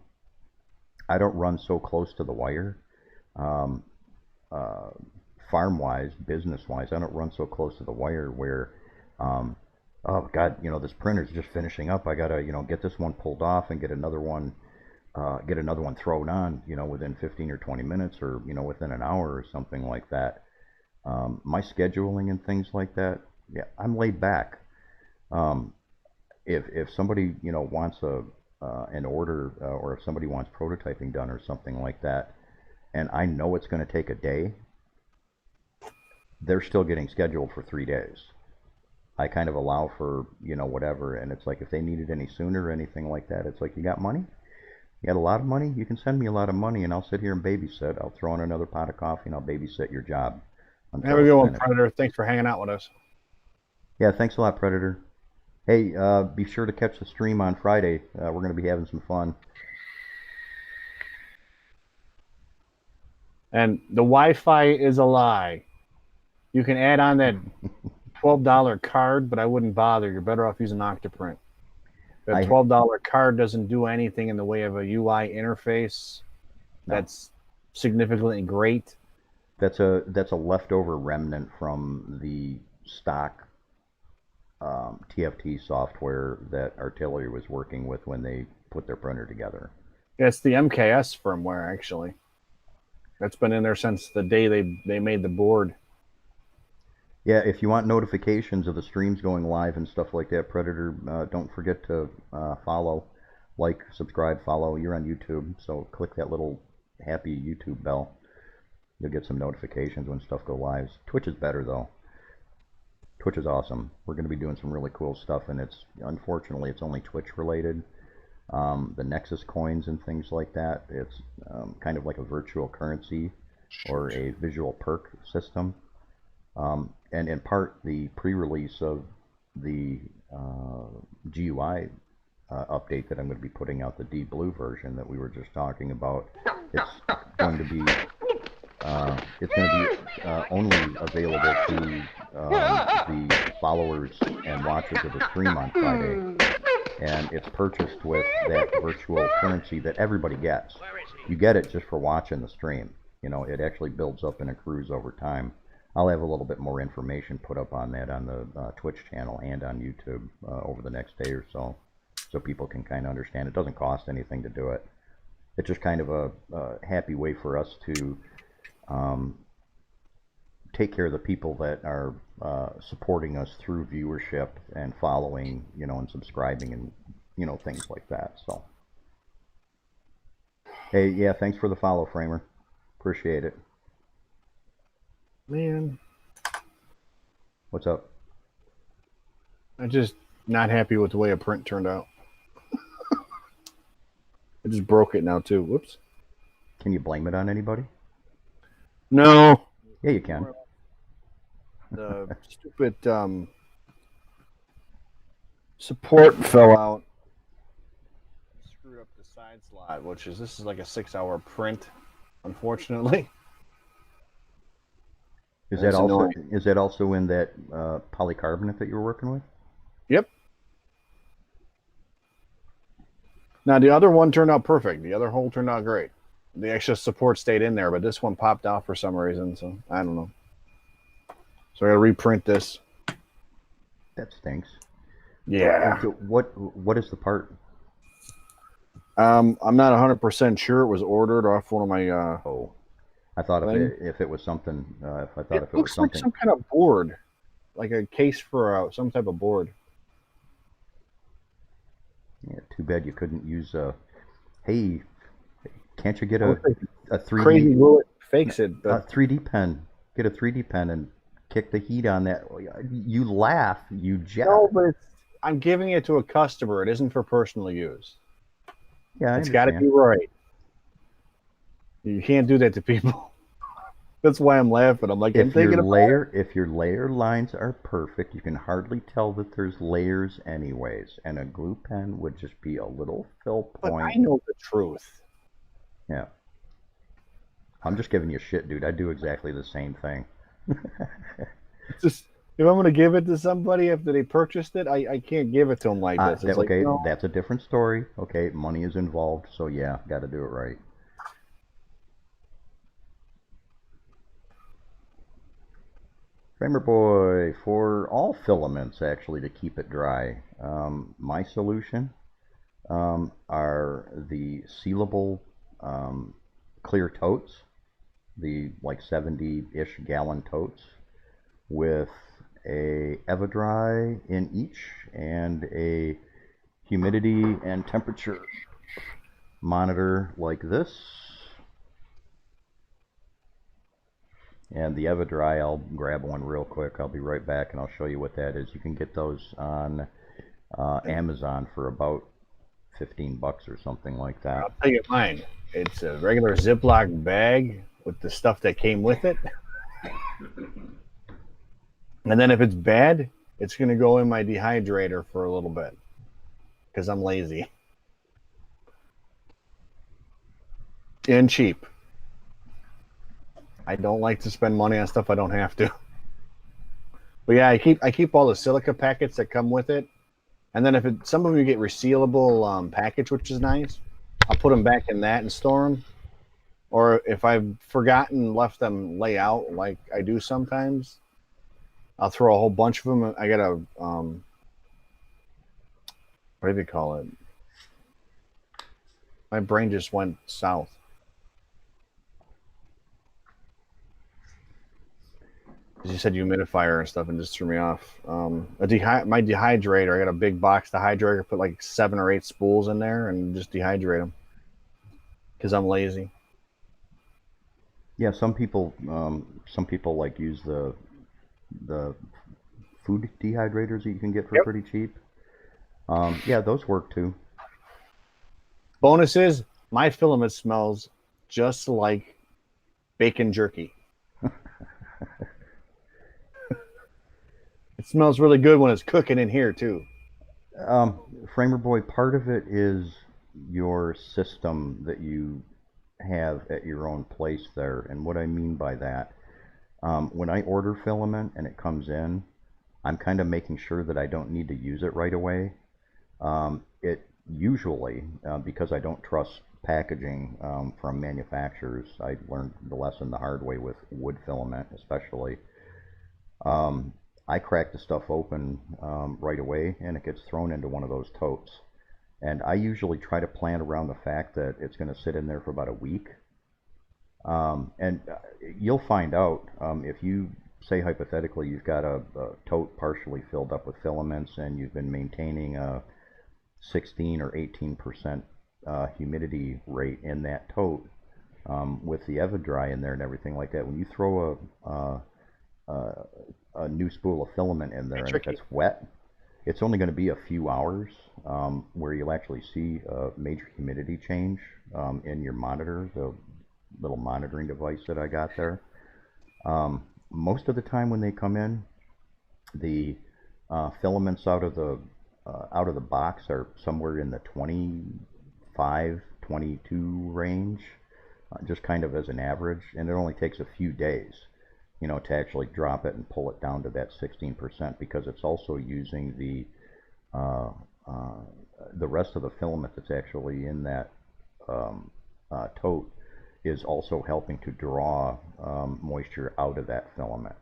Speaker 1: I don't run so close to the wire. Um, uh, Farm-wise, business-wise, I don't run so close to the wire where, um, oh God, this printer's just finishing up. I gotta, get this one pulled off and get another one thrown on, within 15 or 20 minutes, or within an hour or something like that. My scheduling and things like that, yeah, I'm laid back. Um, if somebody wants an order, or if somebody wants prototyping done or something like that, and I know it's going to take a day, they're still getting scheduled for 3 days. I kind of allow for whatever, and it's like if they need it any sooner or anything like that, it's like, you got money? You got a lot of money? You can send me a lot of money, and I'll sit here and babysit. I'll throw in another pot of coffee, and I'll babysit your job until
Speaker 2: Have a good
Speaker 1: it's
Speaker 2: one,
Speaker 1: finished.
Speaker 2: Predator. Thanks for hanging out with us.
Speaker 1: Yeah, thanks a lot, Predator. Hey, be sure to catch the stream on Friday. We're going to be having some fun.
Speaker 2: And the Wi-Fi is a lie. You can add on that $12 card, but I wouldn't bother. You're better off using Octoprint. That $12 card doesn't do anything in the way of a UI interface.
Speaker 1: No.
Speaker 2: That's significantly great.
Speaker 1: That's a leftover remnant from the stock TFT software that Artillery was working with when they put their printer together.
Speaker 2: It's the MKS firmware, actually. That's been in there since the day they made the board.
Speaker 1: Yeah, if you want notifications of the streams going live and stuff like that, Predator, don't forget to follow, like, subscribe, follow. You're on YouTube, so click that little happy YouTube bell. You'll get some notifications when stuff goes live. Twitch is better, though. Twitch is awesome. We're going to be doing some really cool stuff, and unfortunately it's only Twitch related. The Nexus coins and things like that, it's kind of like a virtual currency or a visual perk system. And in part, the pre-release of the GUI update that I'm going to be putting out, the deep blue version that we were just talking about, it's going to be only available to the followers and watchers of the stream on Friday, and it's purchased with that virtual currency that everybody gets. You get it just for watching the stream. You know, it actually builds up and accrues over time. I'll have a little bit more information put up on that on the Twitch channel and on YouTube over the next day or so people can kind of understand. It doesn't cost anything to do it. It's just kind of a happy way for us to take care of the people that are supporting us through viewership and following, you know, and subscribing and, you know, things like that. So, hey, yeah, thanks for the follow, Framer. Appreciate it.
Speaker 2: Man.
Speaker 1: What's up?
Speaker 2: I'm just not happy with the way a print turned out. I just broke it now, too. Whoops.
Speaker 1: Can you blame it on anybody?
Speaker 2: No.
Speaker 1: Yeah, you can.
Speaker 2: The stupid support fell out. Screwed up the side slot, this is like a 6-hour print, unfortunately.
Speaker 1: Is that also in that polycarbonate that you were working with?
Speaker 2: Yep. Now the other one turned out perfect. The other hole turned out great. The extra support stayed in there, but this one popped out for some reason, so I don't know. So I gotta reprint this.
Speaker 1: That stinks.
Speaker 2: Yeah.
Speaker 1: What is the part?
Speaker 2: I'm not 100% sure. It was ordered off one of my.
Speaker 1: I thought if it was something. It
Speaker 2: looks like some kind of board, like a case for some type of board.
Speaker 1: Yeah. Too bad you couldn't use a. Hey, can't you get a 3D?
Speaker 2: Crazy bullet fakes it.
Speaker 1: A 3D pen. Get a 3D pen and kick the heat on that. You laugh. You jet.
Speaker 2: No, but I'm giving it to a customer. It isn't for personal use.
Speaker 1: Yeah,
Speaker 2: it's got to be right. You can't do that to people. That's why I'm laughing. I'm like,
Speaker 1: if your layer lines are perfect, you can hardly tell that there's layers anyways, and a glue pen would just be a little fill point.
Speaker 2: But I know the truth.
Speaker 1: Yeah. I'm just giving you shit, dude. I do exactly the same thing.
Speaker 2: Just if I'm going to give it to somebody after they purchased it, I can't give it to them like this. It's
Speaker 1: okay,
Speaker 2: like, no.
Speaker 1: That's a different story. Okay, money is involved, so yeah, got to do it right. Framer Boy, for all filaments, actually, to keep it dry, my solution are the sealable clear totes, the like 70-ish gallon totes, with a EverDry in each and a humidity and temperature monitor like this. And the EverDry, I'll grab one real quick. I'll be right back and I'll show you what that is. You can get those on Amazon for about $15 or something like that.
Speaker 2: I'll tell you mine. It's a regular Ziploc bag with the stuff that came with it. And then if it's bad, it's going to go in my dehydrator for a little bit because I'm lazy. And cheap. I don't like to spend money on stuff I don't have to. But yeah, I keep all the silica packets that come with it. And then some of them you get resealable package, which is nice. I'll put them back in that and store them. Or if I've forgotten, left them lay out like I do sometimes, I'll throw a whole bunch of them. I got a, what do they call it? My brain just went south. You said humidifier and stuff and just threw me off. My dehydrator, I got a big box dehydrator, put like 7 or 8 spools in there and just dehydrate them because I'm lazy.
Speaker 1: Yeah, some people like use the food dehydrators that you can get for pretty cheap. Yeah, those work too.
Speaker 2: Bonus is my filament smells just like bacon jerky. It smells really good when it's cooking in here too.
Speaker 1: Framer Boy, part of it is your system that you have at your own place there. And what I mean by that, when I order filament and it comes in, I'm kind of making sure that I don't need to use it right away. It usually, because I don't trust packaging from manufacturers, I learned the lesson the hard way with wood filament, especially. I crack the stuff open right away, and it gets thrown into one of those totes. And I usually try to plan around the fact that it's going to sit in there for about a week. And you'll find out if you say hypothetically you've got a tote partially filled up with filaments and you've been maintaining a 16 or 18% humidity rate in that tote with the Evidry in there and everything like that. When you throw a new spool of filament in there and if it's wet, it's only going to be a few hours where you'll actually see a major humidity change in your monitor, the little monitoring device that I got there. Most of the time when they come in, the filaments out of the box are somewhere in the 25, 22 range, just kind of as an average, and it only takes a few days, to actually drop it and pull it down to that 16% because it's also using the rest of the filament that's actually in that tote is also helping to draw moisture out of that filament.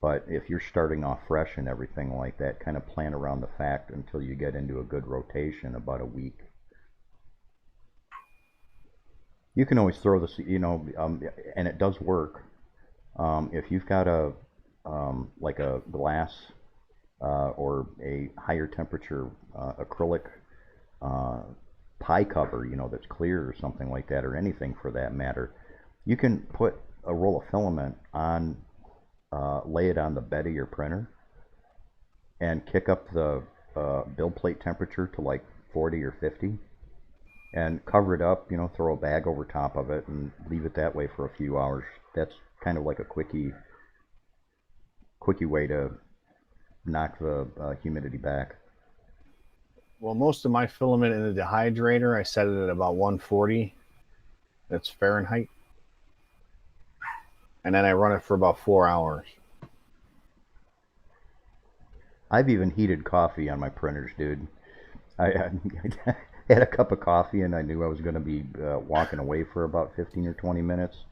Speaker 1: But if you're starting off fresh and everything like that, kind of plan around the fact until you get into a good rotation, about a week. You can always throw this, and it does work. If you've got like a glass or a higher temperature acrylic pie cover, that's clear or something like that, or anything for that matter, you can put a roll of filament on, lay it on the bed of your printer, and kick up the build plate temperature to like 40 or 50, and cover it up, throw a bag over top of it, and leave it that way for a few hours. That's kind of like a quickie way to knock the humidity back.
Speaker 2: Well, most of my filament in the dehydrator, I set it at about 140. That's Fahrenheit. And then I run it for about 4 hours.
Speaker 1: I've even heated coffee on my printers, dude. I had a cup of coffee and I knew I was going to be walking away for about 15 or 20 minutes,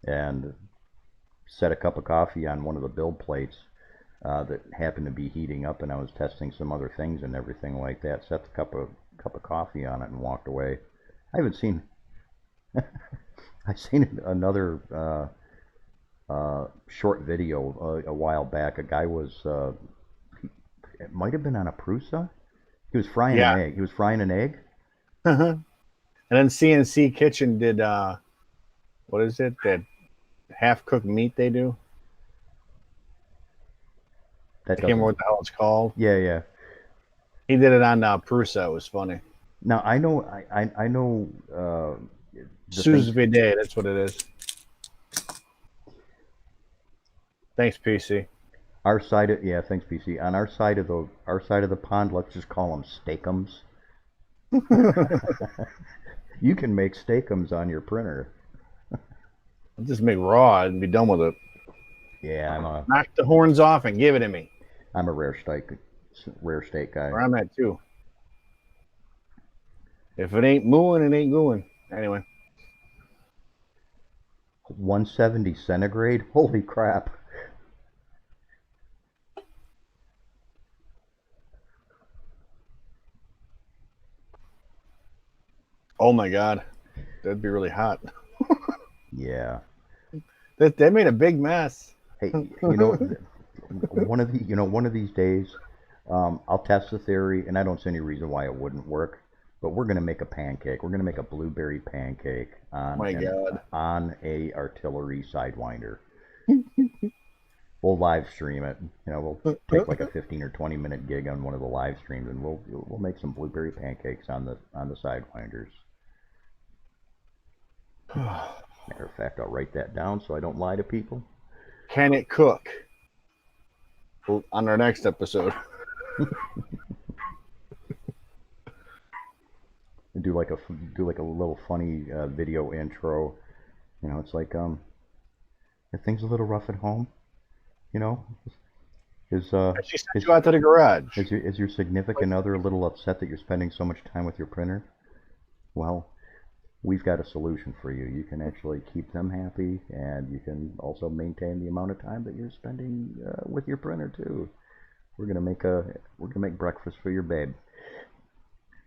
Speaker 1: and set a cup of coffee on one of the build plates that happened to be heating up, and I was testing some other things and everything like that. Set the cup of coffee on it and walked away. I haven't seen. I've seen another short video a while back. A guy was. It might have been on a Prusa. He was frying an egg. He was frying an egg.
Speaker 2: And then CNC Kitchen did what is it? That half-cooked meat they do. I can't remember what the hell it's called.
Speaker 1: Yeah.
Speaker 2: He did it on Prusa. It was funny.
Speaker 1: Now I know. I know.
Speaker 2: Sous vide. That's what it is. Thanks, PC.
Speaker 1: Our side of thanks PC. On our side of the pond, let's just call them steakums. You can make steakums on your printer.
Speaker 2: I'll just make raw and be done with it.
Speaker 1: Yeah,
Speaker 2: knock the horns off and give it to me.
Speaker 1: I'm a rare steak guy.
Speaker 2: Where I'm at too. If it ain't mooing, it ain't going. Anyway.
Speaker 1: 170 centigrade? Holy crap.
Speaker 2: Oh my god. That'd be really hot.
Speaker 1: Yeah.
Speaker 2: They made a big mess.
Speaker 1: Hey, one of these days, I'll test the theory, and I don't see any reason why it wouldn't work. But we're gonna make a pancake. We're gonna make a blueberry pancake on a artillery Sidewinder. We'll live stream it. We'll take like a 15 or 20 minute gig on one of the live streams, and we'll make some blueberry pancakes on the Sidewinders. Matter of fact, I'll write that down so I don't lie to people.
Speaker 2: Can it cook? on our next episode.
Speaker 1: Do like a little funny video intro. You know, it's like are things a little rough at home? You know, is
Speaker 2: She sent you out to the garage.
Speaker 1: is your significant other a little upset that you're spending so much time with your printer? Well, we've got a solution for you. You can actually keep them happy, and you can also maintain the amount of time that you're spending with your printer too. We're gonna make breakfast for your babe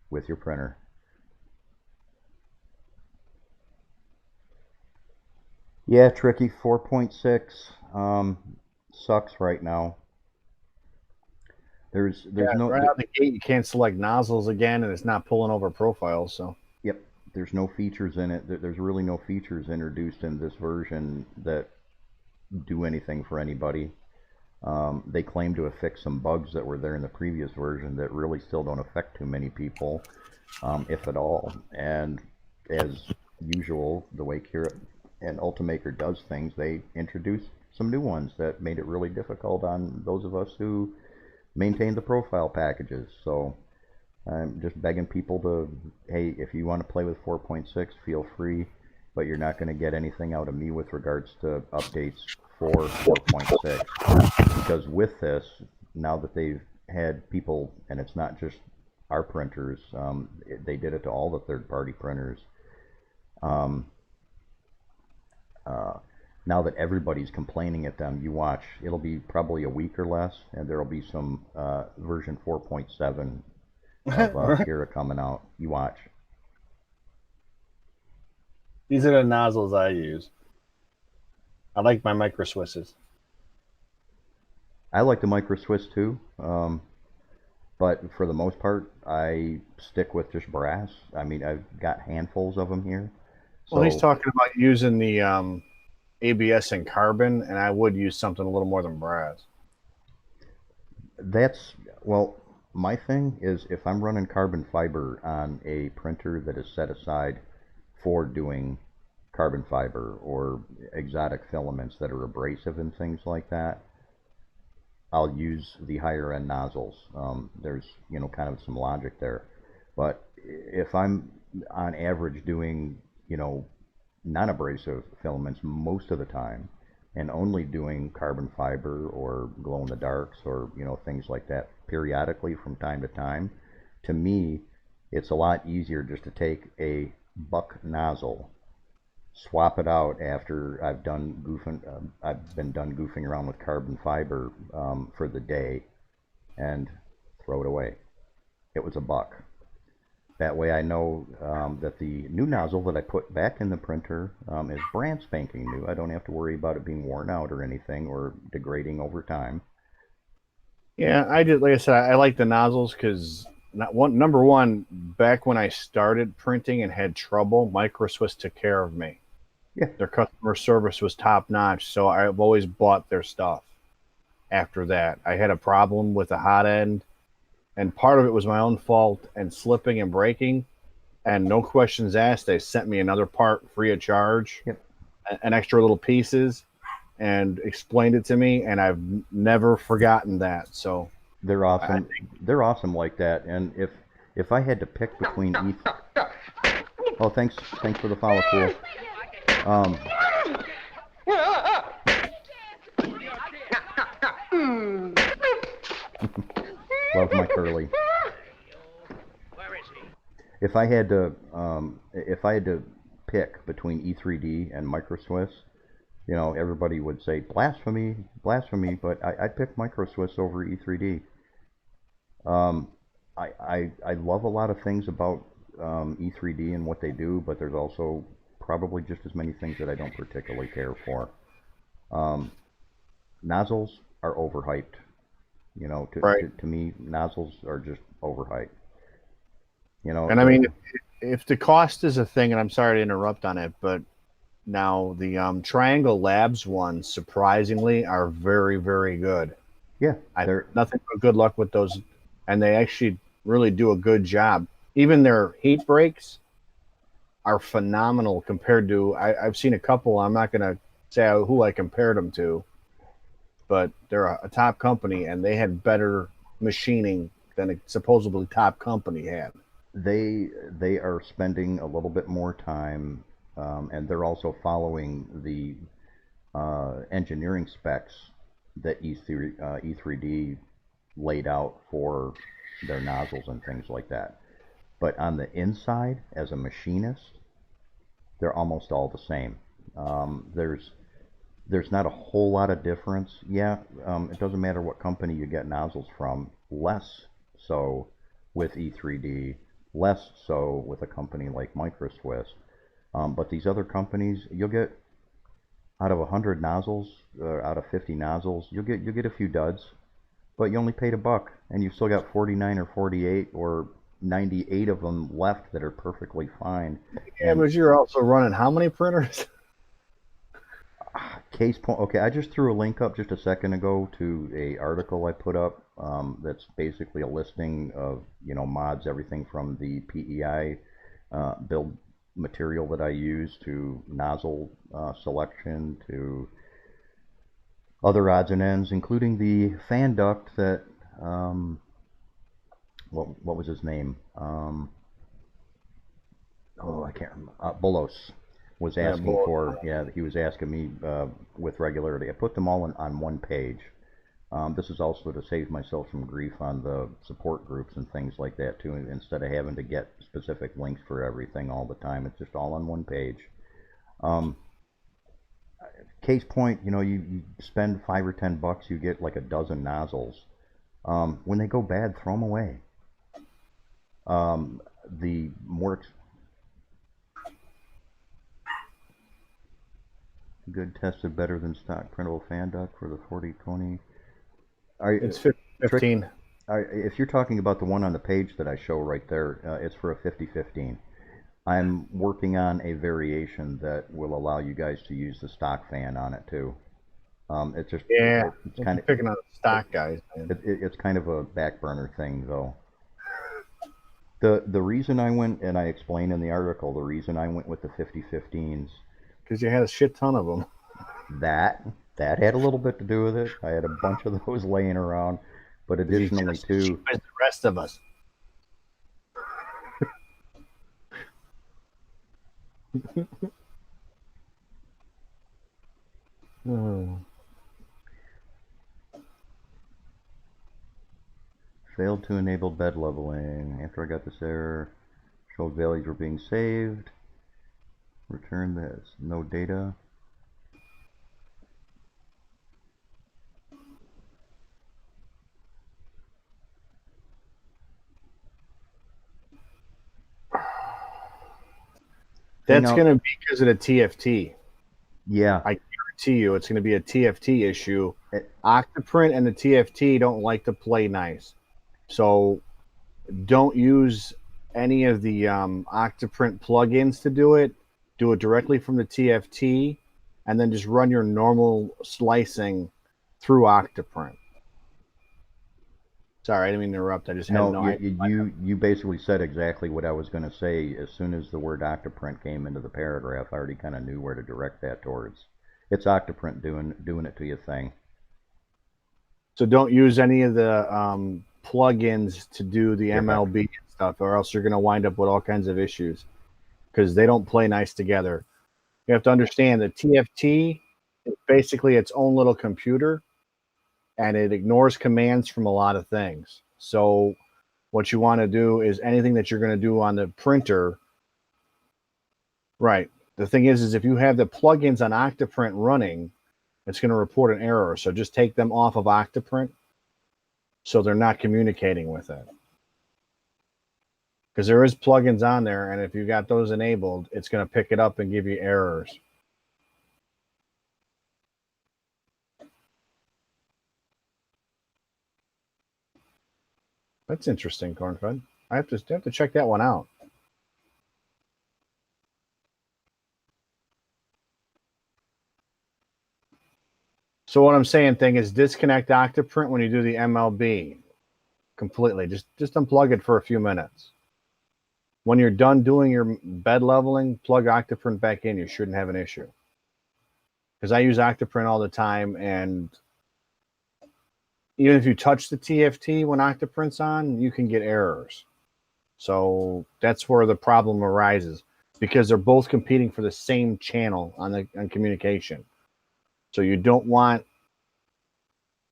Speaker 1: with your printer. Yeah, Tricky 4.6 sucks right now. There's no
Speaker 2: right out the gate. You can't select nozzles again, and it's not pulling over profiles. So
Speaker 1: Yep, there's no features in it. There's really no features introduced in this version that do anything for anybody. They claim to have fixed some bugs that were there in the previous version that really still don't affect too many people, if at all. And as usual, the way Cura and Ultimaker does things, they introduced some new ones that made it really difficult on those of us who maintain the profile packages. So I'm just begging people to, hey, if you want to play with 4.6, feel free, but you're not going to get anything out of me with regards to updates for 4.6. Because with this, now that they've had people, and it's not just our printers, they did it to all the third-party printers. Now that everybody's complaining at them, you watch, it'll be probably a week or less, and there'll be some version 4.7 of Cura coming out. You watch.
Speaker 2: these are the nozzles I use. I like my micro Swisses.
Speaker 1: I like the micro Swiss too, but for the most part, I stick with just brass. I mean, I've got handfuls of them here. So,
Speaker 2: Well, he's talking about using the ABS and carbon, and I would use something a little more than brass.
Speaker 1: well, my thing is if I'm running carbon fiber on a printer that is set aside for doing carbon fiber or exotic filaments that are abrasive and things like that, I'll use the higher end nozzles. There's, kind of some logic there. But if I'm on average doing, non-abrasive filaments most of the time, and only doing carbon fiber or glow in the darks or things like that periodically from time to time, to me it's a lot easier just to take a buck nozzle, swap it out after I've been done goofing around with carbon fiber for the day, and throw it away. It was a buck. That way I know that the new nozzle that I put back in the printer is brand spanking new. I don't have to worry about it being worn out or anything or degrading over time.
Speaker 2: Yeah, I did. Like I said, I like the nozzles because number one, back when I started printing and had trouble, Micro Swiss took care of me.
Speaker 1: Yeah.
Speaker 2: Their customer service was top notch, so I've always bought their stuff. After that, I had a problem with the hot end, and part of it was my own fault and slipping and breaking, and no questions asked, they sent me another part free of charge.
Speaker 1: Yep.
Speaker 2: An extra little pieces, and explained it to me, and I've never forgotten that. So
Speaker 1: they're awesome. They're awesome like that. And if I had to pick between each, oh, thanks for the follow, cool. Love my curly. If I had to pick between E3D and Micro Swiss, everybody would say blasphemy, blasphemy, but I pick Micro Swiss over E3D. I love a lot of things about E3D and what they do, but there's also probably just as many things that I don't particularly care for. Nozzles are overhyped. To me, nozzles are just overhyped.
Speaker 2: And I mean, if the cost is a thing, and I'm sorry to interrupt on it, but now the Triangle Labs ones, surprisingly, are very, very good.
Speaker 1: Yeah,
Speaker 2: I have nothing but good luck with those, and they actually really do a good job. Even their heat breaks are phenomenal compared to, I've seen a couple, I'm not going to say who I compared them to, but they're a top company, and they had better machining than a supposedly top company had.
Speaker 1: They are spending a little bit more time, and they're also following the engineering specs that E3D laid out for their nozzles and things like that. But on the inside, as a machinist, they're almost all the same. There's not a whole lot of difference. Yeah, it doesn't matter what company you get nozzles from. Less so with E3D, less so with a company like MicroSwiss. But these other companies, you'll get out of 100 nozzles, out of 50 nozzles, you'll get a few duds, but you only paid $1, and you've still got 49 or 48 or 98 of them left that are perfectly fine.
Speaker 2: Yeah, but you're also running how many printers?
Speaker 1: Case point. Okay, I just threw a link up just a second ago to a article I put up. That's basically a listing of mods, everything from the PEI build material that I use to nozzle selection to other odds and ends, including the fan duct that what was his name? I can't remember. Bolos was asking for. Yeah, he was asking me with regularity. I put them all on one page. This is also to save myself some grief on the support groups and things like that too, instead of having to get specific links for everything all the time. It's just all on one page. Case point, you spend $5 or $10, you get like a dozen nozzles. When they go bad, throw them away. The more good tested better than stock printable fan duct for the 4020.
Speaker 2: It's 15.
Speaker 1: If you're talking about the one on the page that I show right there, it's for a 5015. I'm working on a variation that will allow you guys to use the stock fan on it too. It's just
Speaker 2: it's kind of picking on stock guys.
Speaker 1: It's kind of a back burner thing though. The reason I went, and I explained in the article, the reason I went with the 5015s,
Speaker 2: because you had a shit ton of them.
Speaker 1: That had a little bit to do with it. I had a bunch of those laying around, but additionally too,
Speaker 2: as the rest of us.
Speaker 1: Failed to enable bed leveling. After I got this error, showed values were being saved. Return this. No data.
Speaker 2: That's going to be because of the TFT.
Speaker 1: Yeah.
Speaker 2: I guarantee you it's going to be a TFT issue. Octoprint and the TFT don't like to play nice. So don't use any of the Octoprint plugins to do it. Do it directly from the TFT, and then just run your normal slicing through Octoprint. Sorry, I didn't mean to interrupt. I just had no idea.
Speaker 1: You basically said exactly what I was going to say. As soon as the word Octoprint came into the paragraph, I already kind of knew where to direct that towards. It's Octoprint doing it to your thing.
Speaker 2: So don't use any of the plugins to do the MLB and stuff, or else you're going to wind up with all kinds of issues because they don't play nice together. You have to understand that TFT is basically its own little computer, and it ignores commands from a lot of things. So what you want to do is anything that you're going to do on the printer, right? The thing is if you have the plugins on Octoprint running, it's going to report an error. So just take them off of Octoprint so they're not communicating with it. Because there is plugins on there, and if you got those enabled, it's going to pick it up and give you errors. That's interesting, Cornfed. I have to check that one out. So what I'm saying is disconnect Octoprint when you do the MLB completely. Just unplug it for a few minutes. When you're done doing your bed leveling, plug Octoprint back in. You shouldn't have an issue. Because I use Octoprint all the time, and even if you touch the TFT when Octoprint's on, you can get errors. So that's where the problem arises, because they're both competing for the same channel on communication. So you don't want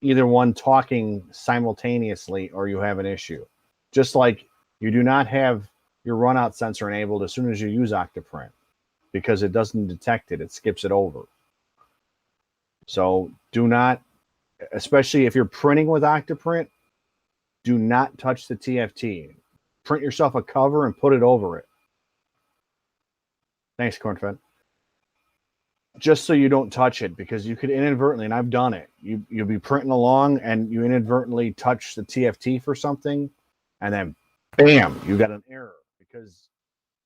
Speaker 2: either one talking simultaneously, or you have an issue. Just like you do not have your runout sensor enabled as soon as you use Octoprint, because it doesn't detect it. It skips it over. So do not, especially if you're printing with Octoprint, do not touch the TFT. Print yourself a cover and put it over it. Thanks, Cornfed. Just so you don't touch it, because you could inadvertently, and I've done it, you'll be printing along and you inadvertently touch the TFT for something, and then bam, you got an error, because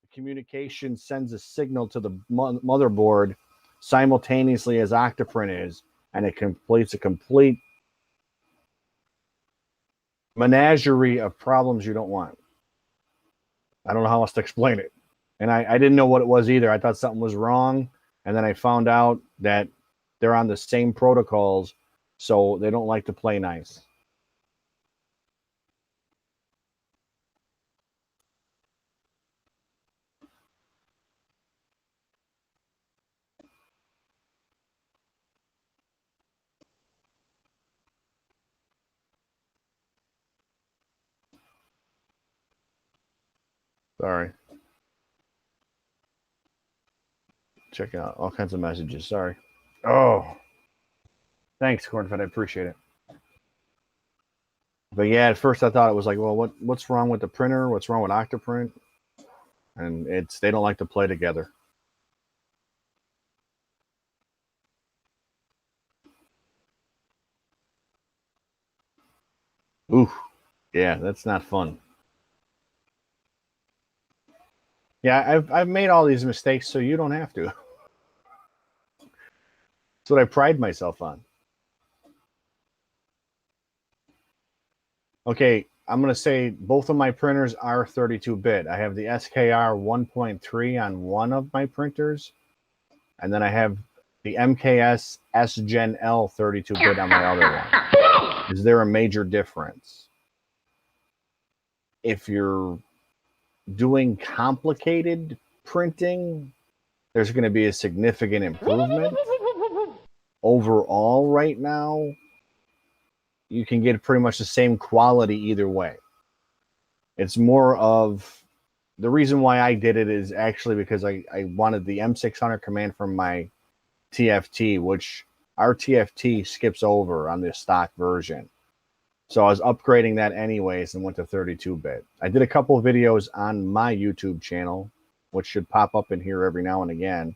Speaker 2: the communication sends a signal to the motherboard simultaneously as Octoprint is, and it completes a complete menagerie of problems you don't want. I don't know how else to explain it. And I didn't know what it was either. I thought something was wrong. And then I found out that they're on the same protocols, so they don't like to play nice. Sorry. Check out all kinds of messages. Sorry. Oh. Thanks, Cornfed. I appreciate it. But yeah, at first I thought it was like, well, what's wrong with the printer? What's wrong with Octoprint? And they don't like to play together. Ooh. Yeah, that's not fun. Yeah, I've made all these mistakes so you don't have to. That's what I pride myself on. Okay, I'm going to say both of my printers are 32-bit. I have the SKR 1.3 on one of my printers, and then I have the MKS S Gen L 32-bit on my other one. Is there a major difference? If you're doing complicated printing, there's going to be a significant improvement. Overall, right now, you can get pretty much the same quality either way. It's more of, the reason why I did it is actually because I wanted the M600 command from my TFT, which our TFT skips over on the stock version. So I was upgrading that anyways and went to 32-bit. I did a couple of videos on my YouTube channel, which should pop up in here every now and again.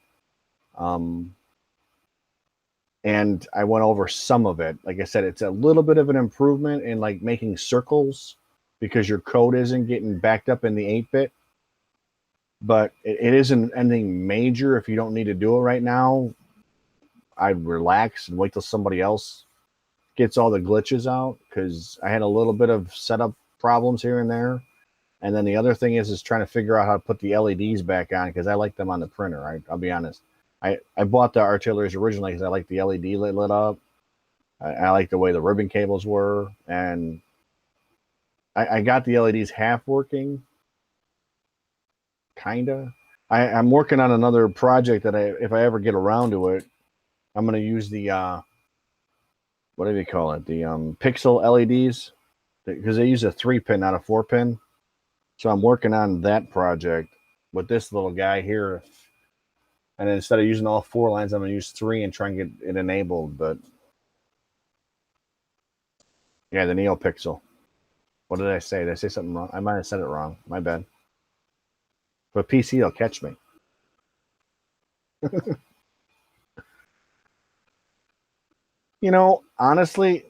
Speaker 2: And I went over some of it. Like I said, it's a little bit of an improvement in like making circles, because your code isn't getting backed up in the 8-bit. But it isn't anything major. If you don't need to do it right now, I'd relax and wait till somebody else gets all the glitches out, because I had a little bit of setup problems here and there. And then the other thing is trying to figure out how to put the LEDs back on, because I like them on the printer. I'll be honest. I bought the Artilleries originally because I like the LED lit up. I like the way the ribbon cables were. And I got the LEDs half working. Kinda. I'm working on another project that if I ever get around to it, I'm going to use the, what do they call it? The pixel LEDs, because they use a 3-pin, not a 4-pin. So I'm working on that project with this little guy here. And instead of using all 4 lines, I'm going to use 3 and try and get it enabled. But yeah, the NeoPixel. What did I say? Did I say something wrong? I might have said it wrong. My bad. But PC will catch me. You know, honestly,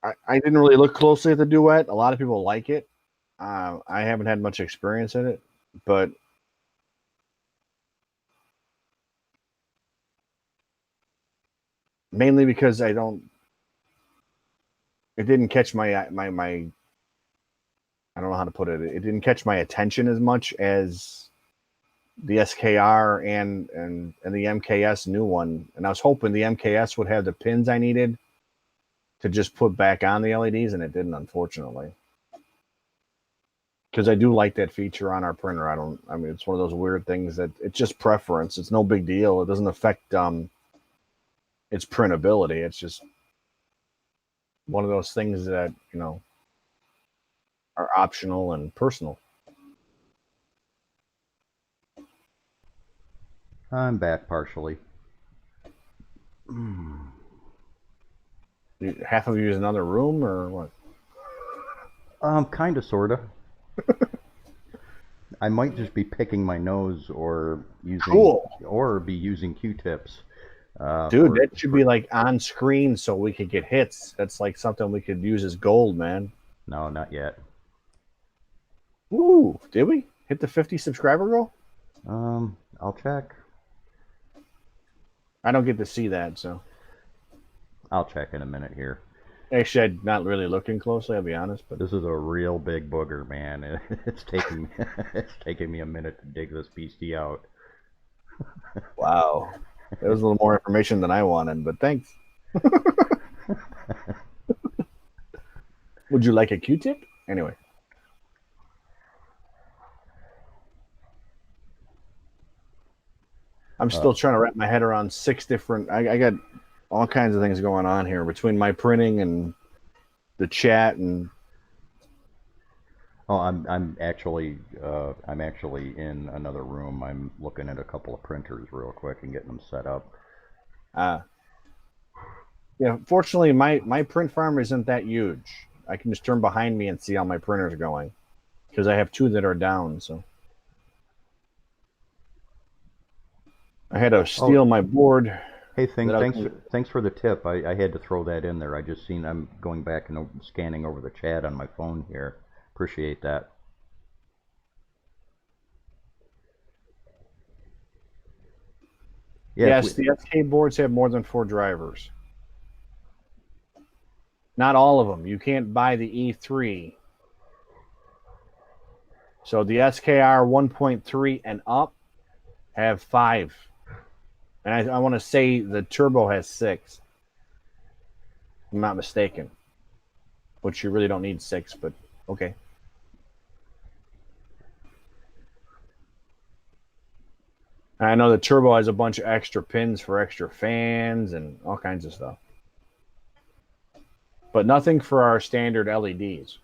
Speaker 2: I didn't really look closely at the Duet. A lot of people like it. I haven't had much experience in it, but mainly because it didn't catch my I don't know how to put it. It didn't catch my attention as much as the SKR and the MKS new one. And I was hoping the MKS would have the pins I needed to just put back on the LEDs, and it didn't, unfortunately. Because I do like that feature on our printer. I mean, it's one of those weird things that it's just preference. It's no big deal. It doesn't affect its printability. It's just one of those things that, you know, are optional and personal.
Speaker 1: I'm back partially.
Speaker 2: Half of you is another room, or what?
Speaker 1: Kind of, sorta. I might just be picking my nose or be using Q-tips.
Speaker 2: Dude, that should be like on screen so we could get hits. That's like something we could use as gold, man.
Speaker 1: No, not yet.
Speaker 2: Ooh, did we hit the 50 subscriber goal?
Speaker 1: I'll check.
Speaker 2: I don't get to see that, so
Speaker 1: I'll check in a minute here.
Speaker 2: actually, I'm not really looking closely. I'll be honest, but
Speaker 1: This is a real big booger, man. It's taking me a minute to dig this beastie out.
Speaker 2: wow, that was a little more information than I wanted. But thanks. Would you like a Q-tip? Anyway. I'm still trying to wrap my head around 6 different. I got all kinds of things going on here between my printing and the chat and.
Speaker 1: Oh, I'm actually in another room. I'm looking at a couple of printers real quick and getting them set up.
Speaker 2: Yeah, fortunately, my print farm isn't that huge. I can just turn behind me and see how my printer's going, because I have 2 that are down. So I had to steal my board.
Speaker 1: Hey, thanks for the tip. I had to throw that in there. I just seen I'm going back and scanning over the chat on my phone here. Appreciate that. Yeah,
Speaker 2: yes, the SK boards have more than 4 drivers. Not all of them. You can't buy the E3. So the SKR 1.3 and up have 5. And I want to say the turbo has 6. If I'm not mistaken. Which you really don't need 6, but okay. And I know the turbo has a bunch of extra pins for extra fans and all kinds of stuff. But nothing for our standard LEDs.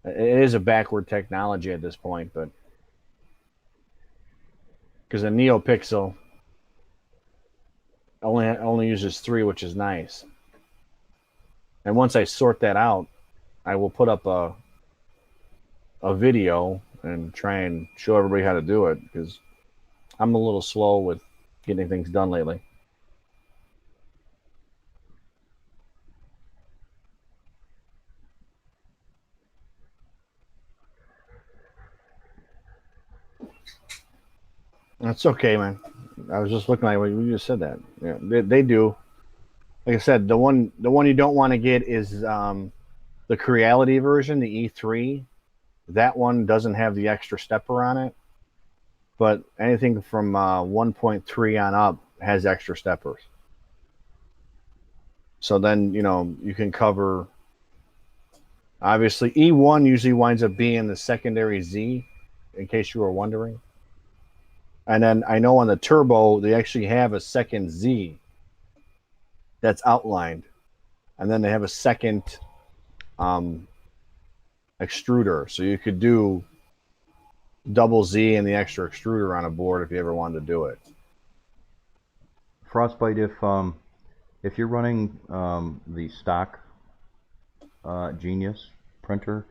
Speaker 2: It is a backward technology at this point, but because the NeoPixel only uses 3, which is nice. And once I sort that out, I will put up a video and try and show everybody how to do it, because I'm a little slow with getting things done lately. That's okay, man. I was just looking at what you just said that. Yeah, they do. Like I said, the one you don't want to get is the Creality version, the E3. That one doesn't have the extra stepper on it, but anything from 1.3 on up has extra steppers. So then, you know, you can cover. Obviously, E1 usually winds up being the secondary Z, in case you were wondering. And then I know on the turbo, they actually have a second Z that's outlined. And then they have a second extruder. So you could do double Z and the extra extruder on a board if you ever wanted to do it.
Speaker 1: Frostbite, if you're running the stock Genius printer,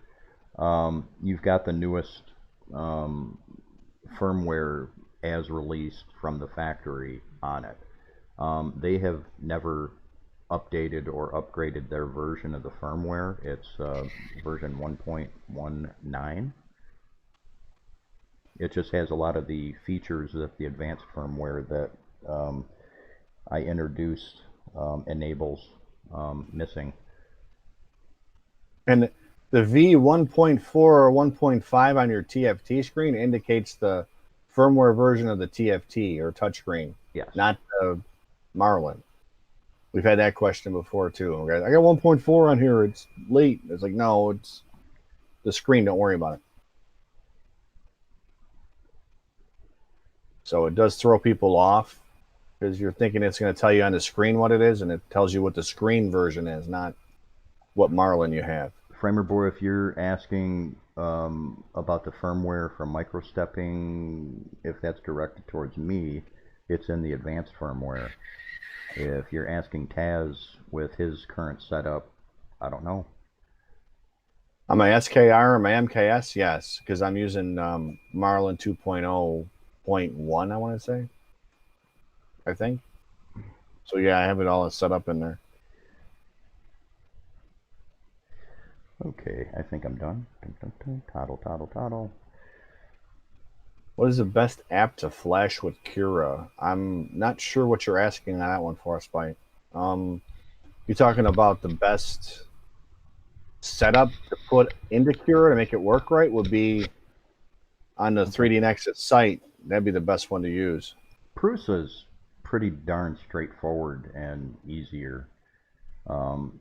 Speaker 1: you've got the newest firmware as released from the factory on it. They have never updated or upgraded their version of the firmware. It's version 1.19. It just has a lot of the features that the advanced firmware that I introduced enables missing.
Speaker 2: And the V1.4 or 1.5 on your TFT screen indicates the firmware version of the TFT or touchscreen.
Speaker 1: Yes.
Speaker 2: Not the Marlin. We've had that question before too. Okay, I got 1.4 on here. It's late. It's like, no, it's the screen. Don't worry about it. So it does throw people off because you're thinking it's going to tell you on the screen what it is, and it tells you what the screen version is, not what Marlin you have.
Speaker 1: Framer boy, if you're asking about the firmware from microstepping, if that's directed towards me, it's in the advanced firmware. If you're asking Taz with his current setup, I don't know.
Speaker 2: On my SKR and my MKS, yes, because I'm using Marlin 2.0.1, I want to say. I think. So yeah, I have it all set up in there.
Speaker 1: Okay, I think I'm done. Toddle, toddle, toddle.
Speaker 2: What is the best app to flash with Cura? I'm not sure what you're asking on that one, Frostbite. You're talking about the best setup to put into Cura to make it work right would be on the 3D Nexus site. That'd be the best one to use.
Speaker 1: Prusa's pretty darn straightforward and easier. All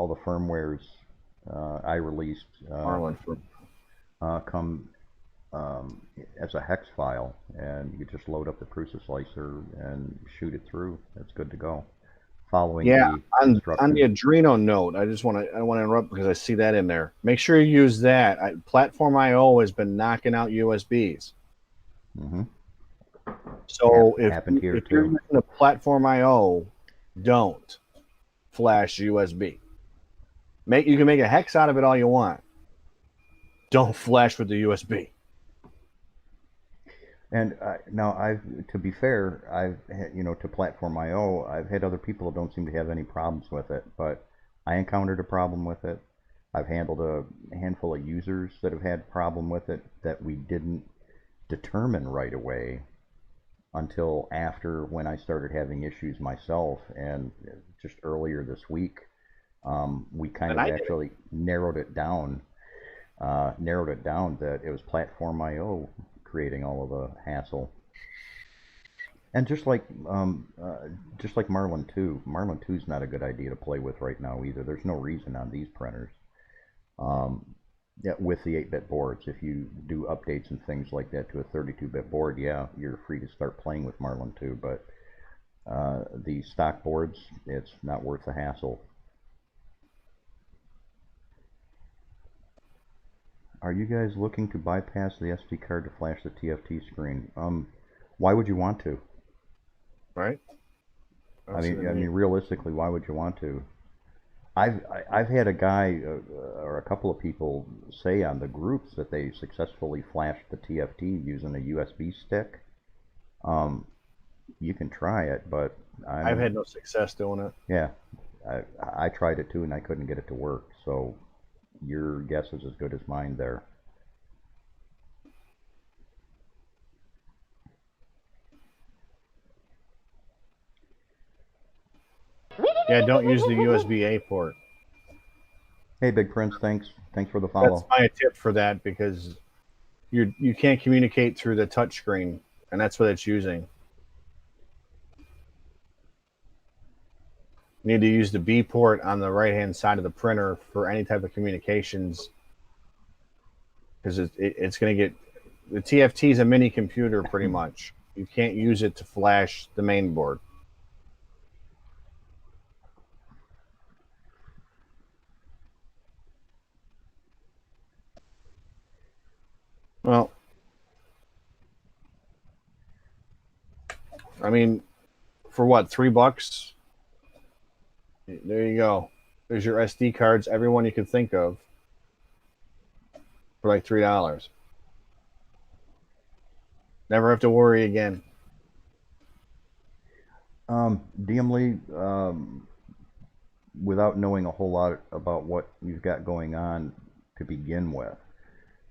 Speaker 1: the firmwares I released
Speaker 2: Marlin for
Speaker 1: come as a hex file, and you just load up the Prusa slicer and shoot it through. It's good to go. Following
Speaker 2: yeah,
Speaker 1: the
Speaker 2: on
Speaker 1: instructions.
Speaker 2: the Adreno note, I don't want to interrupt because I see that in there. Make sure you use that. Platform IO has been knocking out USBs.
Speaker 1: Mm-hmm.
Speaker 2: So
Speaker 1: Happened here
Speaker 2: if you're
Speaker 1: too.
Speaker 2: using a Platform IO, don't flash USB. You can make a hex out of it all you want. Don't flash with the USB.
Speaker 1: And now, to be fair, to Platform IO, I've had other people that don't seem to have any problems with it, but I encountered a problem with it. I've handled a handful of users that have had problem with it that we didn't determine right away until after when I started having issues myself, and just earlier this week, we kind of actually narrowed it down that it was Platform IO creating all of the hassle. And just like Marlin 2, Marlin 2 is not a good idea to play with right now either. There's no reason on these printers. Yeah, with the 8-bit boards, if you do updates and things like that to a 32-bit board, yeah, you're free to start playing with Marlin 2, but the stock boards, it's not worth the hassle. Are you guys looking to bypass the SD card to flash the TFT screen? Why would you want to?
Speaker 2: Right?
Speaker 1: I mean, realistically, why would you want to? I've had a guy or a couple of people say on the groups that they successfully flashed the TFT using a USB stick. You can try it, but
Speaker 2: I've had no success doing it.
Speaker 1: Yeah, I tried it too, and I couldn't get it to work. So your guess is as good as mine there.
Speaker 2: Yeah, don't use the USB-A port.
Speaker 1: Hey, Big Prince, thanks for the follow.
Speaker 2: That's my tip for that, because you can't communicate through the touchscreen, and that's what it's using. You need to use the B port on the right-hand side of the printer for any type of communications, because it's going to get the TFT is a mini computer pretty much. You can't use it to flash the main board. Well, I mean, for what, $3? There you go. There's your SD cards, every one you can think of, for like $3. Never have to worry again.
Speaker 1: DM Lee, without knowing a whole lot about what you've got going on to begin with,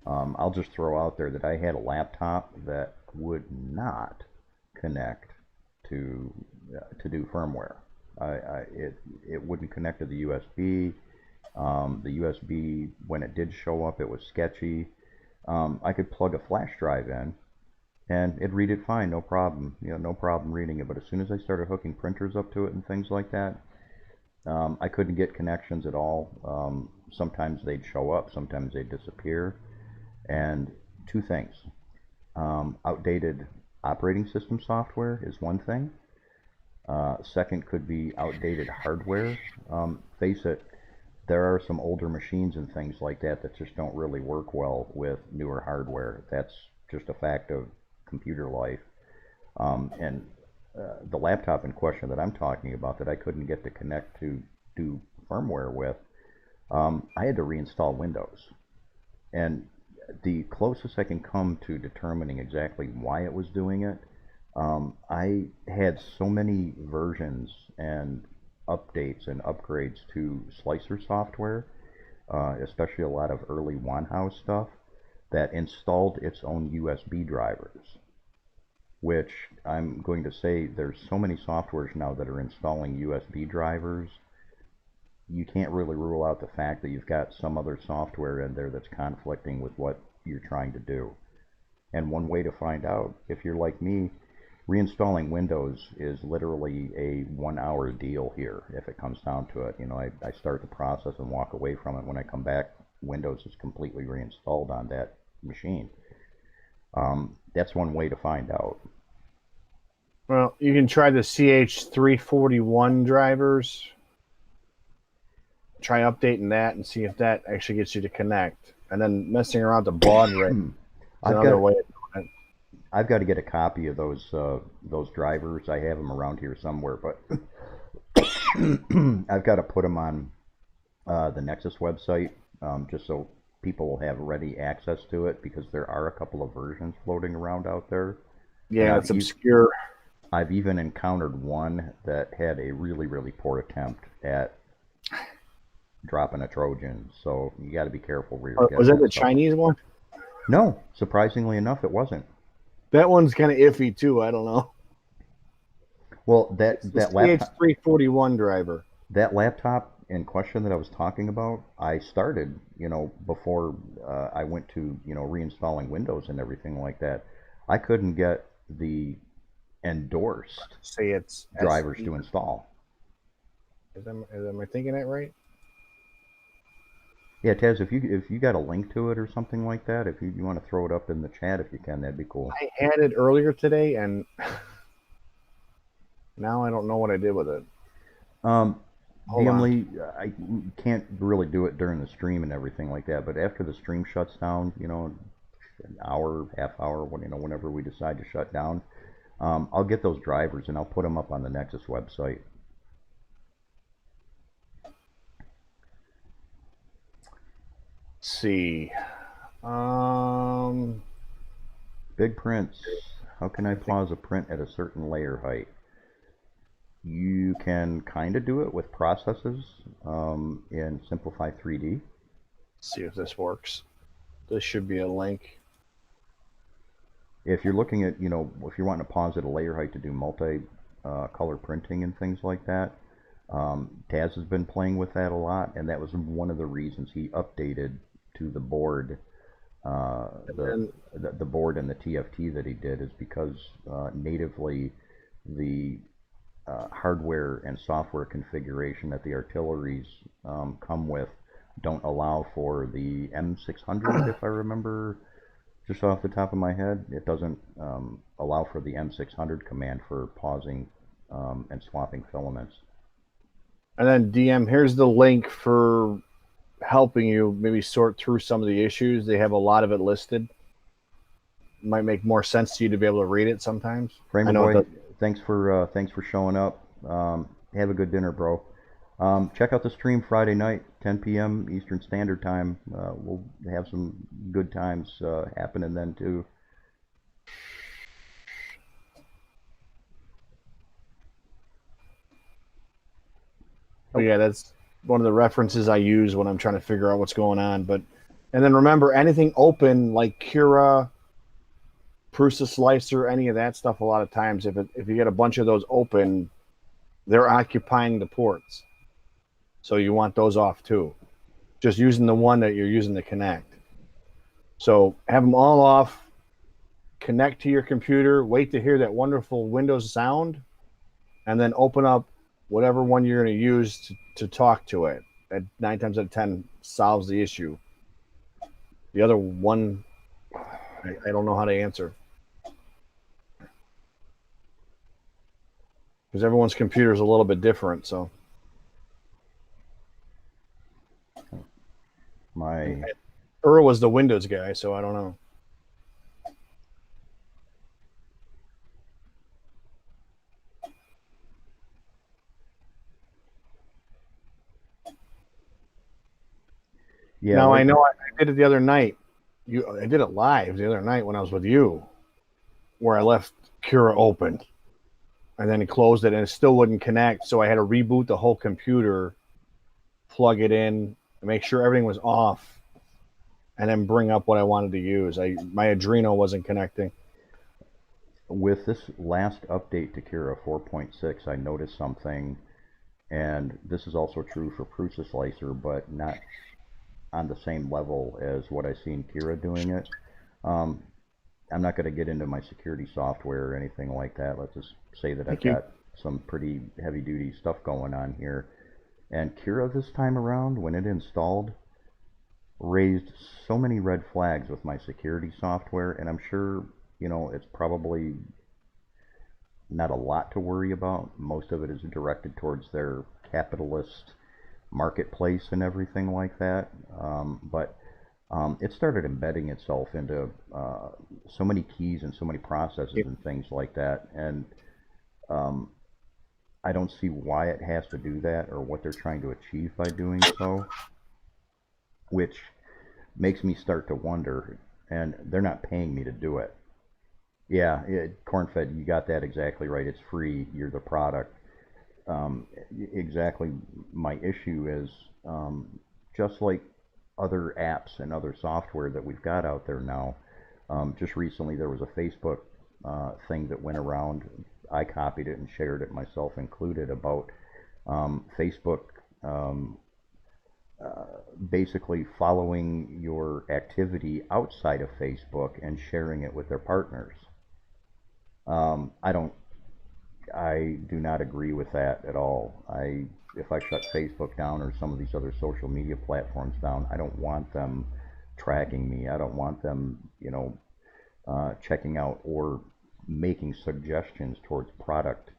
Speaker 1: I'll just throw out there that I had a laptop that would not connect to do firmware. It wouldn't connect to the USB. The USB, when it did show up, it was sketchy. I could plug a flash drive in, and it'd read it fine, no problem. No problem reading it. But as soon as I started hooking printers up to it and things like that, I couldn't get connections at all. Sometimes they'd show up, sometimes they'd disappear. And two things. Outdated operating system software is one thing. Second could be outdated hardware. Face it, there are some older machines and things like that that just don't really work well with newer hardware. That's just a fact of computer life. And the laptop in question that I'm talking about that I couldn't get to connect to do firmware with, I had to reinstall Windows. And the closest I can come to determining exactly why it was doing it, I had so many versions and updates and upgrades to slicer software, especially a lot of early One stuff, that installed its own USB drivers, which I'm going to say there's so many softwares now that are installing USB drivers. You can't really rule out the fact that you've got some other software in there that's conflicting with what you're trying to do. And one way to find out, if you're like me, reinstalling Windows is literally a 1 hour deal here if it comes down to it. You know, I start the process and walk away from it. When I come back, Windows is completely reinstalled on that machine. That's one way to find out.
Speaker 2: Well, you can try the CH341 drivers. Try updating that and see if that actually gets you to connect. And then messing around the baud rate is another way of doing it.
Speaker 1: I've got to get a copy of those drivers. I have them around here somewhere, but I've got to put them on the Nexus website just so people will have ready access to it, because there are a couple of versions floating around out there.
Speaker 2: Yeah, it's obscure.
Speaker 1: I've even encountered one that had a really, really poor attempt at dropping a Trojan, so you got to be careful where you're getting.
Speaker 2: Was that the Chinese one?
Speaker 1: No, surprisingly enough, it wasn't.
Speaker 2: That one's kind of iffy too. I don't know.
Speaker 1: Well, that laptop,
Speaker 2: CH341 driver.
Speaker 1: that laptop in question that I was talking about, I started, before I went to, reinstalling Windows and everything like that. I couldn't get the endorsed
Speaker 2: Say it's
Speaker 1: drivers to install.
Speaker 2: Am I thinking that right?
Speaker 1: Yeah, Taz, if you got a link to it or something like that, if you want to throw it up in the chat if you can, that'd be cool.
Speaker 2: I had it earlier today, and now I don't know what I did with it.
Speaker 1: Lee, I can't really do it during the stream and everything like that, but after the stream shuts down, an hour, half hour, whenever we decide to shut down, I'll get those drivers and I'll put them up on the Nexus website.
Speaker 2: See.
Speaker 1: Big prints. How can I pause a print at a certain layer height? You can kind of do it with processes in Simplify 3D.
Speaker 2: See if this works. This should be a link.
Speaker 1: If you're looking at, if you're wanting to pause at a layer height to do multi-color printing and things like that, Taz has been playing with that a lot, and that was one of the reasons he updated to the board, the board and the TFT that he did, is because natively the hardware and software configuration that the artilleries come with don't allow for the M600, if I remember just off the top of my head. It doesn't allow for the M600 command for pausing and swapping filaments.
Speaker 2: And then DM, here's the link for helping you maybe sort through some of the issues. They have a lot of it listed. Might make more sense to you to be able to read it sometimes.
Speaker 1: Framer Boy, thanks for showing up. Have a good dinner, bro. Check out the stream Friday night, 10 p.m. Eastern Standard Time. We'll have some good times happening then too.
Speaker 2: Oh yeah, that's one of the references I use when I'm trying to figure out what's going on. And then remember, anything open like Cura, Prusa Slicer, any of that stuff, a lot of times, if you get a bunch of those open, they're occupying the ports. So you want those off too. Just using the one that you're using to connect. So have them all off, connect to your computer, wait to hear that wonderful Windows sound, and then open up whatever one you're going to use to talk to it, at 9 times out of 10 solves the issue. The other one, I don't know how to answer. Because everyone's computer is a little bit different, so.
Speaker 1: My
Speaker 2: Earl was the Windows guy, so I don't know.
Speaker 1: yeah,
Speaker 2: Now
Speaker 1: like
Speaker 2: I know I did it the other night. I did it live the other night when I was with you, where I left Cura open, and then it closed it, and it still wouldn't connect. So I had to reboot the whole computer, plug it in, make sure everything was off, and then bring up what I wanted to use. My Adreno wasn't connecting.
Speaker 1: with this last update to Cura 4.6, I noticed something, and this is also true for Prusa Slicer, but not on the same level as what I seen Cura doing it. Um, I'm not going to get into my security software or anything like that. Let's just say that I've
Speaker 2: Thank you.
Speaker 1: got some pretty heavy duty stuff going on here. And Cura this time around, when it installed, raised so many red flags with my security software, and I'm sure, it's probably not a lot to worry about. Most of it is directed towards their capitalist marketplace and everything like that. But it started embedding itself into so many keys and so many processes and things like that. And um, I don't see why it has to do that or what they're trying to achieve by doing so, which makes me start to wonder. And they're not paying me to do it. Yeah, corn-fed, you got that exactly right. It's free. You're the product. Exactly. My issue is just like other apps and other software that we've got out there now. Just recently, there was a Facebook thing that went around. I copied it and shared it, myself included, about Facebook um, basically following your activity outside of Facebook and sharing it with their partners. I don't. I do not agree with that at all. If I shut Facebook down or some of these other social media platforms down, I don't want them tracking me. I don't want them, checking out or making suggestions towards product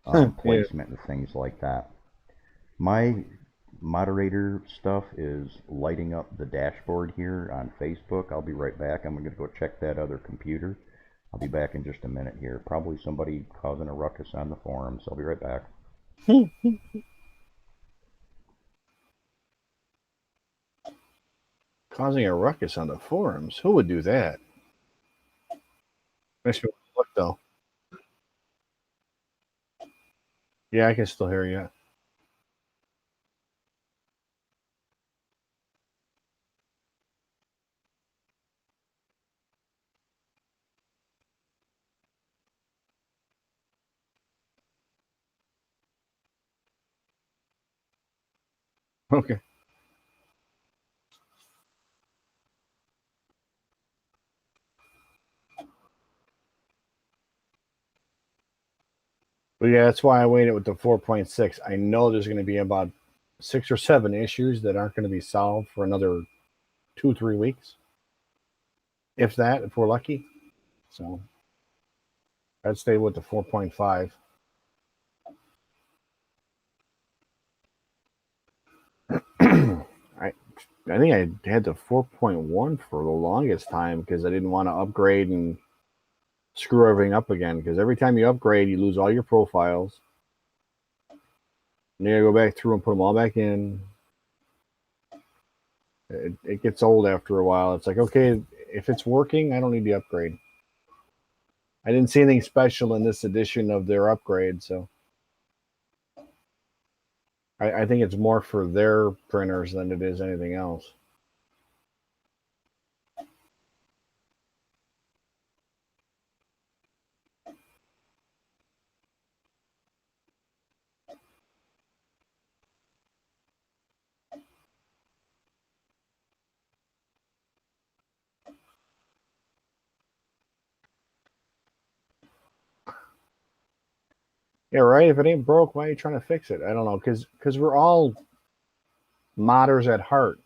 Speaker 2: Yeah.
Speaker 1: placement and things like that. My moderator stuff is lighting up the dashboard here on Facebook. I'll be right back. I'm going to go check that other computer. I'll be back in just a minute here. Probably somebody causing a ruckus on the forums. I'll be right back.
Speaker 2: Causing a ruckus on the forums. Who would do that? Makes me look though. Yeah, I can still hear you. Okay. But yeah, that's why I waited with the 4.6. I know there's going to be about 6 or 7 issues that aren't going to be solved for another 2-3 weeks, if that, if we're lucky. So I'd stay with the 4.5. I think I had the 4.1 for the longest time because I didn't want to upgrade and screw everything up again. Because every time you upgrade, you lose all your profiles. And you gotta go back through and put them all back in. It gets old after a while. It's like, okay, if it's working, I don't need the upgrade. I didn't see anything special in this edition of their upgrade, so I think it's more for their printers than it is anything else. Yeah, right. If it ain't broke, why are you trying to fix it? I don't know, because we're all modders at heart.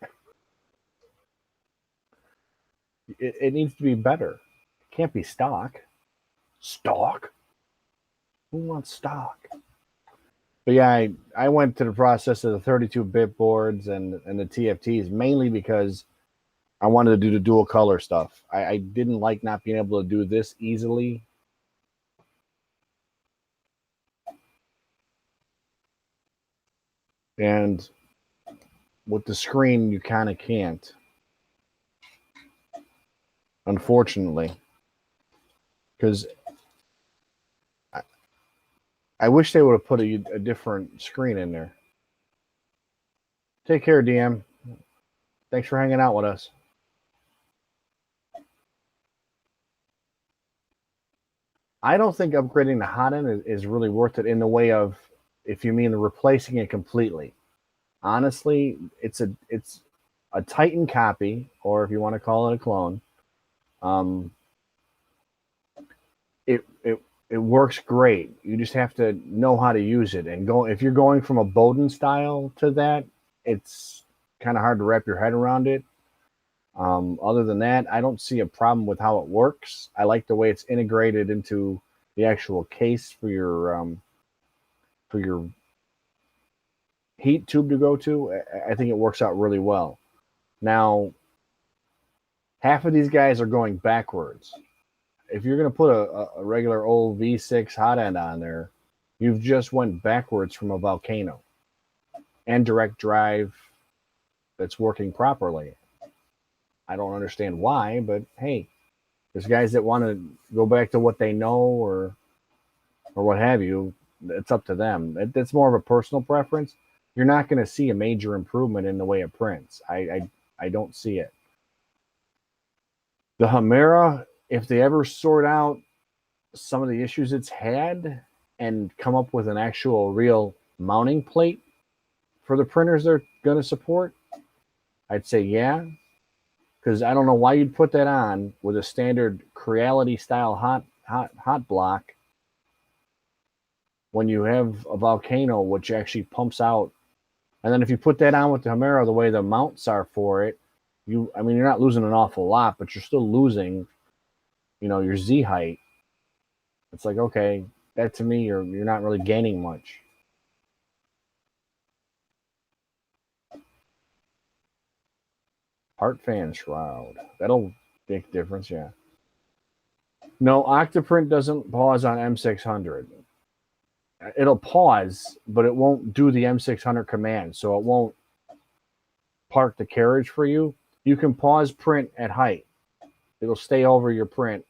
Speaker 2: It needs to be better. It can't be stock. Stock? Who wants stock? But yeah, I went to the process of the 32-bit boards and the TFTs mainly because I wanted to do the dual color stuff. I didn't like not being able to do this easily. And with the screen, you kind of can't, unfortunately. Because I wish they would have put a different screen in there. Take care, DM. Thanks for hanging out with us. I don't think upgrading the hot end is really worth it in the way of, if you mean replacing it completely. Honestly, it's a Titan copy, or if you want to call it a clone. Um, it works great. You just have to know how to use it and go. If you're going from a Bowden style to that, it's kind of hard to wrap your head around it. Other than that, I don't see a problem with how it works. I like the way it's integrated into the actual case for your heat tube to go to. I think it works out really well. Now, half of these guys are going backwards. If you're going to put a regular old V6 hot end on there, you've just went backwards from a volcano and direct drive that's working properly. I don't understand why, but hey, there's guys that want to go back to what they know or what have you. It's up to them. It's more of a personal preference. You're not going to see a major improvement in the way it prints. I don't see it. The Chimera, if they ever sort out some of the issues it's had and come up with an actual real mounting plate for the printers they're going to support, I'd say yeah. Because I don't know why you'd put that on with a standard Creality style hot block when you have a volcano which actually pumps out. And then if you put that on with the Chimera, the way the mounts are for it, you're not losing an awful lot, but you're still losing, your Z height. It's like, okay, that to me, you're not really gaining much. Heart fan shroud. That'll make a difference, yeah. No, Octoprint doesn't pause on M600. It'll pause, but it won't do the M600 command, so it won't park the carriage for you. You can pause print at height. It'll stay over your print,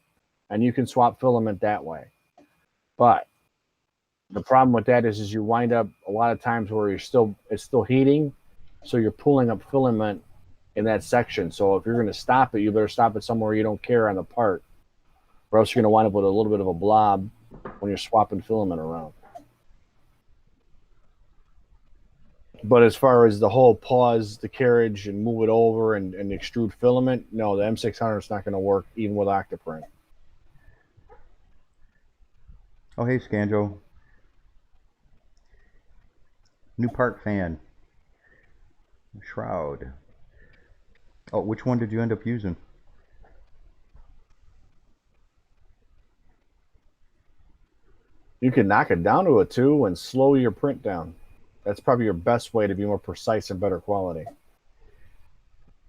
Speaker 2: and you can swap filament that way. But the problem with that is you wind up a lot of times where it's still heating, so you're pulling up filament in that section. So if you're going to stop it, you better stop it somewhere you don't care on the part, or else you're going to wind up with a little bit of a blob when you're swapping filament around. But as far as the whole pause the carriage and move it over and extrude filament, no, the M600 is not going to work even with Octoprint.
Speaker 1: Oh, hey, Scanjo. New part fan. Shroud. Oh, which one did you end up using?
Speaker 2: You can knock it down to a 2 and slow your print down. That's probably your best way to be more precise and better quality.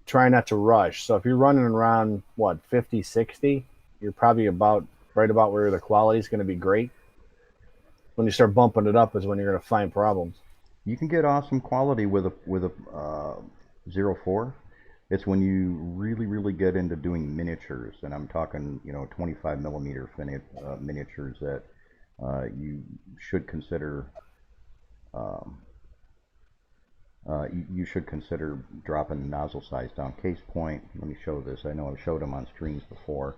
Speaker 2: Try not to rush. So if you're running around, 50, 60, you're probably right about where the quality is going to be great. When you start bumping it up is when you're going to find problems.
Speaker 1: You can get awesome quality with a 04. It's when you really get into doing miniatures, and I'm talking 25 millimeter miniatures that you should consider. You should consider dropping the nozzle size down. Case point, let me show this. I know I've showed them on streams before.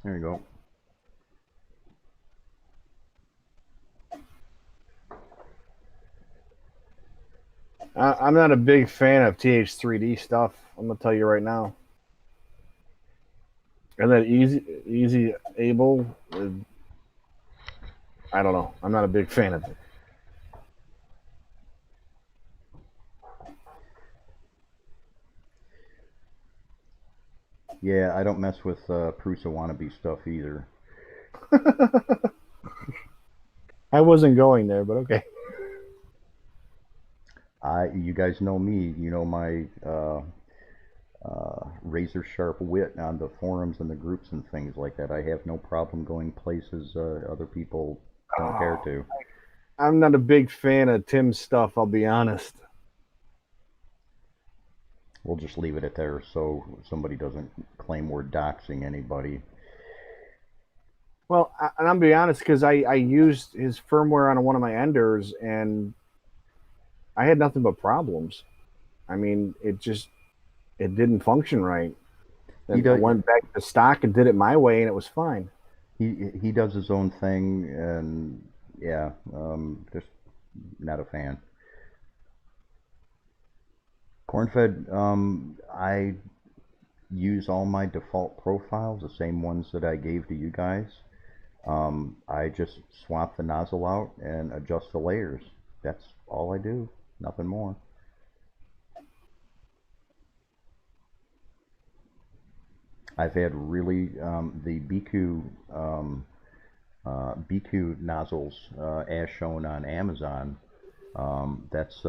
Speaker 1: There you go.
Speaker 2: I'm not a big fan of TH3D stuff. I'm gonna tell you right now. And that easy able, I don't know. I'm not a big fan of it.
Speaker 1: Yeah, I don't mess with Prusa wannabe stuff either.
Speaker 2: I wasn't going there, but okay.
Speaker 1: You guys know me. You know my razor sharp wit on the forums and the groups and things like that. I have no problem going places other people don't care
Speaker 2: Oh,
Speaker 1: to.
Speaker 2: I'm not a big fan of Tim's stuff. I'll be honest.
Speaker 1: We'll just leave it at there so somebody doesn't claim we're doxing anybody.
Speaker 2: Well, and I'll be honest because I used his firmware on one of my enders and I had nothing but problems. I mean, it didn't function right.
Speaker 1: He
Speaker 2: Then I
Speaker 1: does
Speaker 2: went back to stock and did it my way, and it was fine.
Speaker 1: he does his own thing, and yeah, just not a fan. Cornfed, I use all my default profiles, the same ones that I gave to you guys. I just swap the nozzle out and adjust the layers. That's all I do, nothing more. I've had really the BQ nozzles as shown on Amazon. That's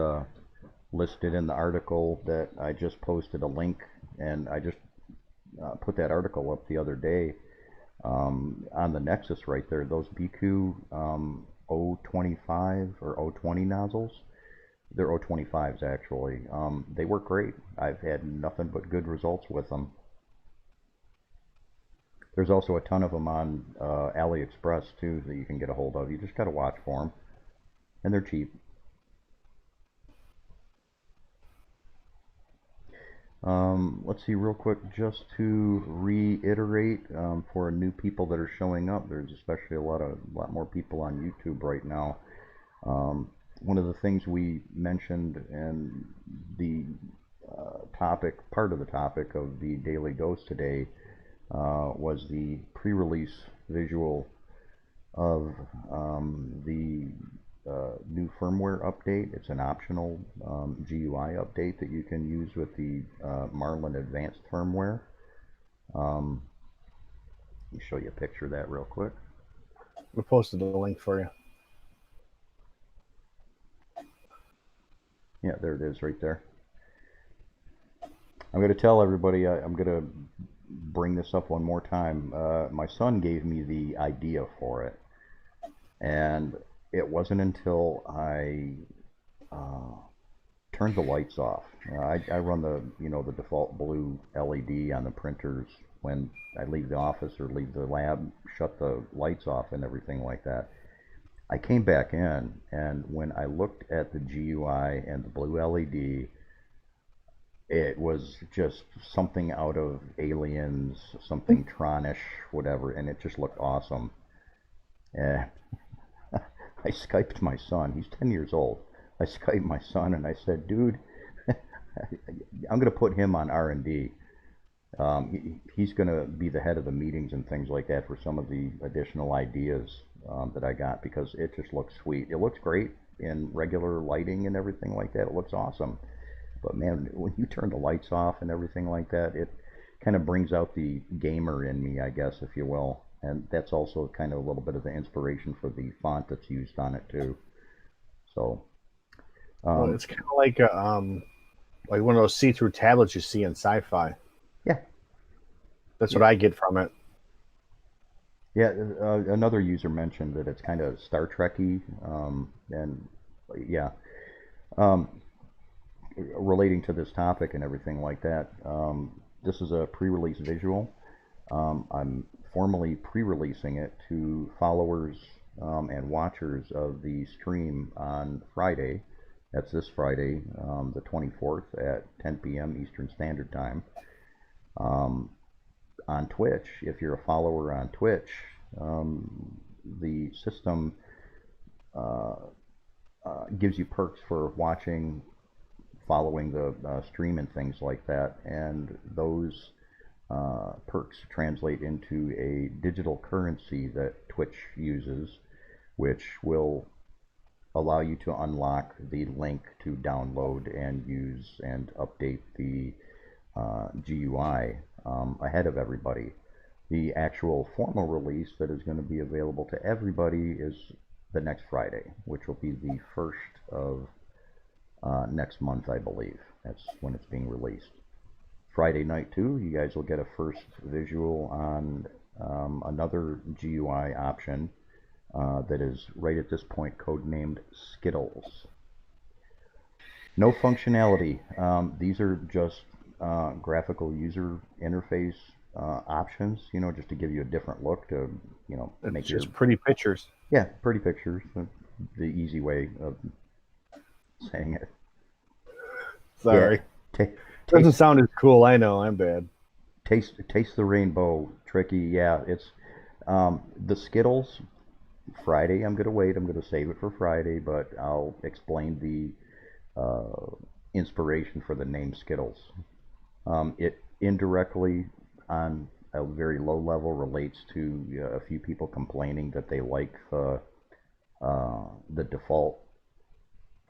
Speaker 1: listed in the article that I just posted a link, and I just put that article up the other day on the Nexus right there. Those BQ 025 or 020 nozzles, they're 025s actually. They work great. I've had nothing but good results with them. There's also a ton of them on AliExpress too that you can get a hold of. You just got to watch for them, and they're cheap. Let's see real quick, just to reiterate for new people that are showing up. There's especially a lot more people on YouTube right now. One of the things we mentioned in the part of the topic of the daily dose today was the pre-release visual of the new firmware update. It's an optional GUI update that you can use with the Marlin Advanced firmware. Let me show you a picture of that real quick.
Speaker 2: We posted the link for you.
Speaker 1: Yeah, there it is right there. I'm going to tell everybody, I'm going to bring this up one more time. My son gave me the idea for it, and it wasn't until I turned the lights off. I run the default blue LED on the printers when I leave the office or leave the lab, shut the lights off and everything like that. I came back in, and when I looked at the GUI and the blue LED, it was just something out of Aliens, something Tronish, whatever, and it just looked awesome. And I Skyped my son. He's 10 years old. I Skyped my son and I said, dude, I'm going to put him on R&D. He's going to be the head of the meetings and things like that for some of the additional ideas that I got, because it just looks sweet. It looks great in regular lighting and everything like that. It looks awesome. But man, when you turn the lights off and everything like that, it kind of brings out the gamer in me, I guess, if you will. And that's also kind of a little bit of the inspiration for the font that's used on it too. So,
Speaker 2: Well, it's kind of like one of those see-through tablets you see in sci-fi.
Speaker 1: yeah,
Speaker 2: That's what I get from it.
Speaker 1: yeah. Another user mentioned that it's kind of Star Trekky, and yeah. Um, Relating to this topic and everything like that, this is a pre-release visual. I'm formally pre-releasing it to followers and watchers of the stream on Friday. That's this Friday, the 24th at 10 p.m. Eastern Standard Time. On Twitch, if you're a follower on Twitch, the system gives you perks for watching following the stream and things like that, and those perks translate into a digital currency that Twitch uses, which will allow you to unlock the link to download and use and update the GUI ahead of everybody. The actual formal release that is going to be available to everybody is the next Friday, which will be the 1st of next month, I believe. That's when it's being released. Friday night, too, you guys will get a first visual on another GUI option that is right at this point codenamed Skittles. No functionality. These are just graphical user interface options, you know, just to give you a different look to, you know,
Speaker 2: It's
Speaker 1: make
Speaker 2: just pretty pictures.
Speaker 1: Yeah, pretty pictures. The easy way of saying it.
Speaker 2: Sorry.
Speaker 1: Yeah,
Speaker 2: Doesn't sound as cool. I know. I'm bad.
Speaker 1: Taste the rainbow, Tricky. Yeah, it's the Skittles. Friday, I'm gonna wait. I'm gonna save it for Friday, but I'll explain the inspiration for the name Skittles. It indirectly, on a very low level, relates to a few people complaining that they like the default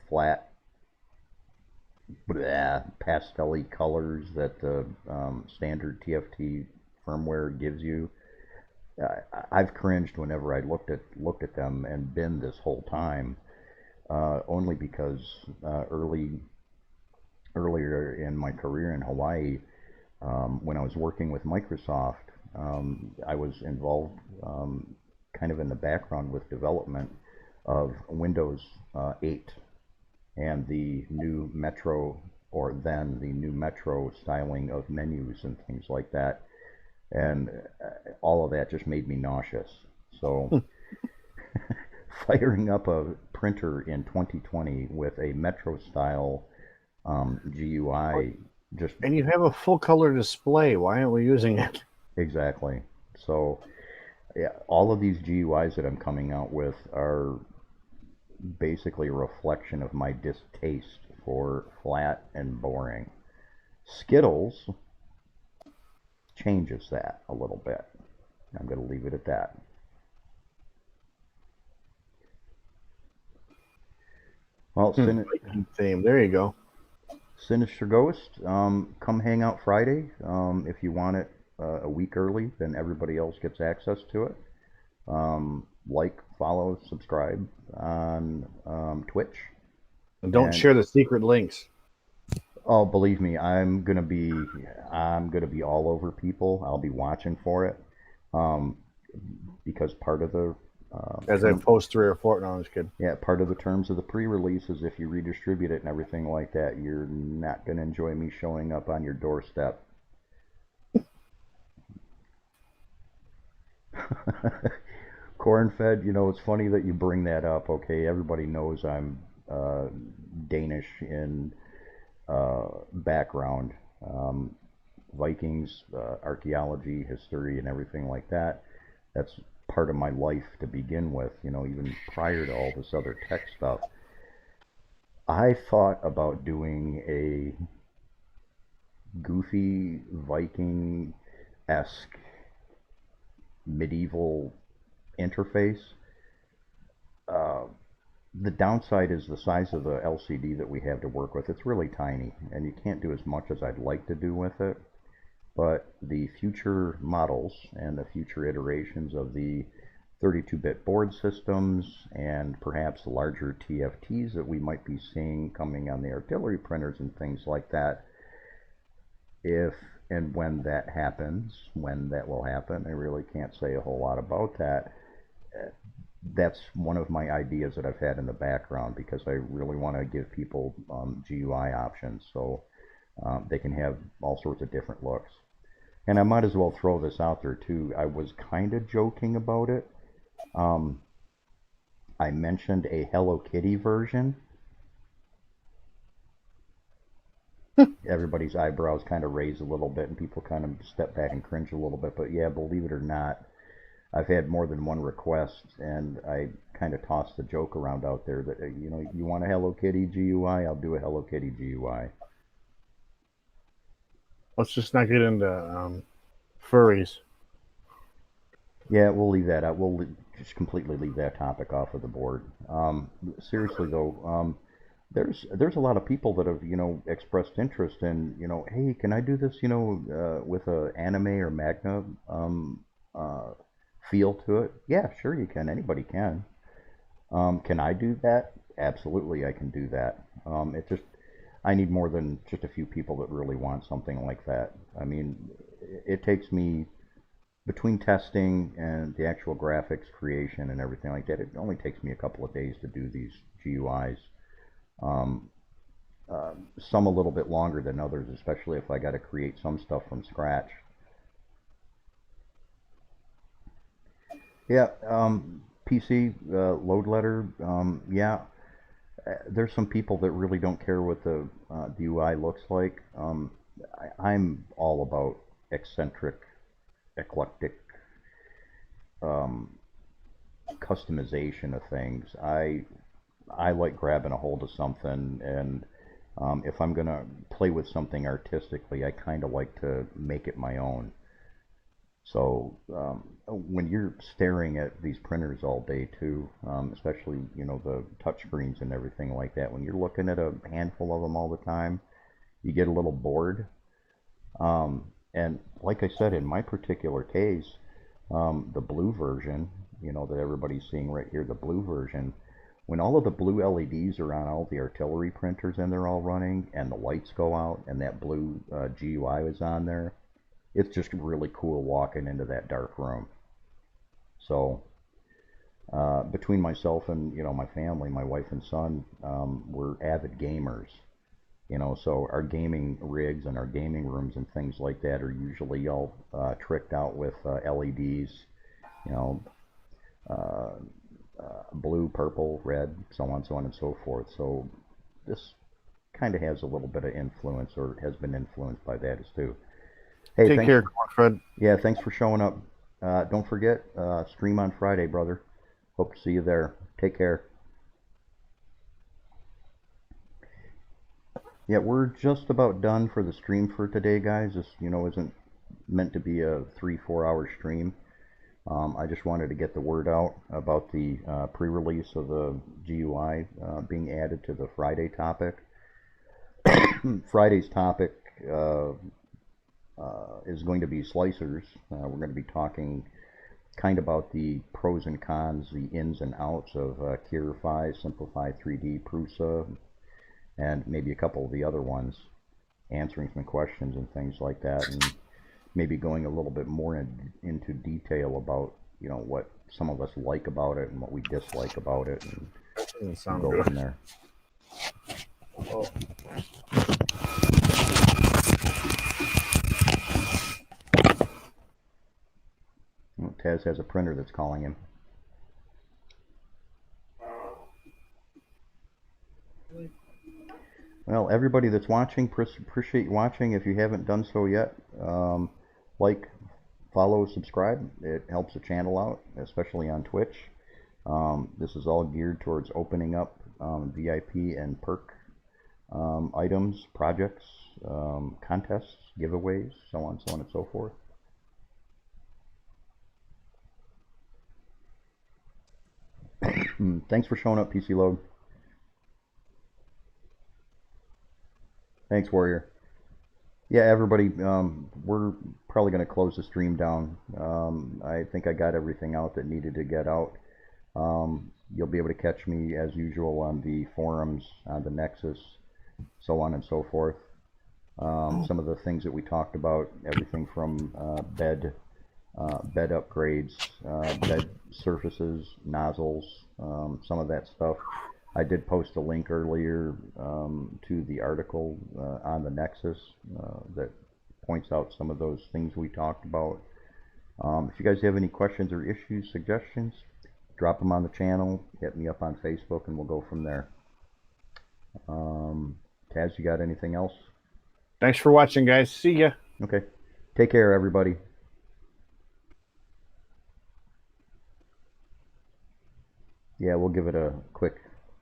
Speaker 1: flat pastel-y colors that the standard TFT firmware gives you. I've cringed whenever I looked at them, and been this whole time, only because earlier in my career in Hawaii, when I was working with Microsoft, I was involved kind of in the background with development of Windows 8 and the new Metro, or then the new Metro styling of menus and things like that. And all of that just made me nauseous. So firing up a printer in 2020 with a Metro style GUI just...
Speaker 2: And you have a full color display. Why aren't we using it?
Speaker 1: Exactly. So yeah, all of these GUIs that I'm coming out with are basically a reflection of my distaste for flat and boring. Skittles changes that a little bit. I'm going to leave it at that. Well,
Speaker 2: theme. There you go.
Speaker 1: Sinister Ghost, come hang out Friday. If you want it a week early, then everybody else gets access to it. Like, follow, subscribe on Twitch.
Speaker 2: And don't share the secret links.
Speaker 1: Oh, believe me, I'm gonna be all over people. I'll be watching for it, because part of the
Speaker 2: as I post 3 or 4. No, I'm just kidding.
Speaker 1: Yeah, part of the terms of the pre-release is if you redistribute it and everything like that, you're not gonna enjoy me showing up on your doorstep. Corn-fed, you know, it's funny that you bring that up. Okay, everybody knows I'm Danish in background, Vikings, archaeology, history, and everything like that. That's part of my life to begin with, you know, even prior to all this other tech stuff. I thought about doing a goofy Viking-esque medieval interface. The downside is the size of the LCD that we have to work with. It's really tiny, and you can't do as much as I'd like to do with it. But the future models and the future iterations of the 32-bit board systems, and perhaps the larger TFTs that we might be seeing coming on the artillery printers and things like that, if and when that happens, when that will happen, I really can't say a whole lot about that. That's one of my ideas that I've had in the background, because I really want to give people GUI options, so they can have all sorts of different looks. And I might as well throw this out there too. I was kind of joking about it. I mentioned a Hello Kitty version. Everybody's eyebrows kind of raise a little bit, and people kind of step back and cringe a little bit. But yeah, believe it or not, I've had more than one request, and I kind of tossed the joke around out there that you want a Hello Kitty GUI, I'll do a Hello Kitty GUI.
Speaker 2: Let's just not get into furries.
Speaker 1: Yeah, we'll leave that out. We'll just completely leave that topic off of the board. Seriously though, there's a lot of people that have expressed interest in hey, can I do this with a anime or manga uh, feel to it? Yeah, sure you can. Anybody can. Can I do that? Absolutely, I can do that. I need more than just a few people that really want something like that. I mean, it takes me between testing and the actual graphics creation and everything like that. It only takes me a couple of days to do these GUIs. Um, some a little bit longer than others, especially if I got to create some stuff from scratch. Yeah, PC load letter. Yeah, there's some people that really don't care what the UI looks like. I'm all about eccentric, eclectic um, customization of things. I like grabbing a hold of something, and if I'm gonna play with something artistically, I kind of like to make it my own. So when you're staring at these printers all day too, especially the touch screens and everything like that, when you're looking at a handful of them all the time, you get a little bored. And like I said, in my particular case, the blue version, that everybody's seeing right here, the blue version, when all of the blue LEDs are on all the artillery printers and they're all running, and the lights go out, and that blue GUI is on there, it's just really cool walking into that dark room. So between myself and my family, my wife and son, we're avid gamers. So our gaming rigs and our gaming rooms and things like that are usually all tricked out with LEDs, you know, uh, blue, purple, red, so on and so forth. So this kind of has a little bit of influence, or has been influenced by that as too. Hey,
Speaker 2: Take
Speaker 1: thanks.
Speaker 2: care, Fred.
Speaker 1: Yeah, thanks for showing up. Don't forget, stream on Friday, brother. Hope to see you there. Take care. Yeah, we're just about done for the stream for today, guys. This, isn't meant to be a 3-4 hour stream. I just wanted to get the word out about the pre-release of the GUI being added to the Friday topic. Friday's topic is going to be slicers. We're going to be talking kind of about the pros and cons, the ins and outs of Cura 5, Simplify 3D, Prusa, and maybe a couple of the other ones, answering some questions and things like that, and maybe going a little bit more into detail about what some of us like about it and what we dislike about it, and we'll go from there.
Speaker 2: Oh.
Speaker 1: Well, Taz has a printer that's calling him. Well, everybody that's watching, appreciate you watching. If you haven't done so yet, like, follow, subscribe. It helps the channel out, especially on Twitch. This is all geared towards opening up VIP and perk items, projects, contests, giveaways, so on and so forth. Thanks for showing up, PC Load. Thanks, Warrior. Yeah, everybody, we're probably going to close the stream down. I think I got everything out that needed to get out. You'll be able to catch me, as usual, on the forums, on the Nexus, so on and so forth. Some of the things that we talked about, everything from bed upgrades, bed surfaces, nozzles, some of that stuff. I did post a link earlier to the article on the Nexus that points out some of those things we talked about. If you guys have any questions or issues, suggestions, drop them on the channel, hit me up on Facebook, and we'll go from there. Taz, you got anything else?
Speaker 2: Thanks for watching, guys. See ya.
Speaker 1: Okay. Take care, everybody. Yeah, we'll give it a quick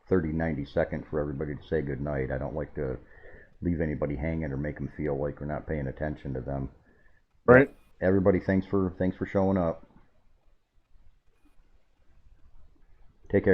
Speaker 1: 30, 90 second for everybody to say goodnight. I don't like to leave anybody hanging or make them feel like we're not paying attention to them.
Speaker 2: Right.
Speaker 1: But everybody, thanks for showing up.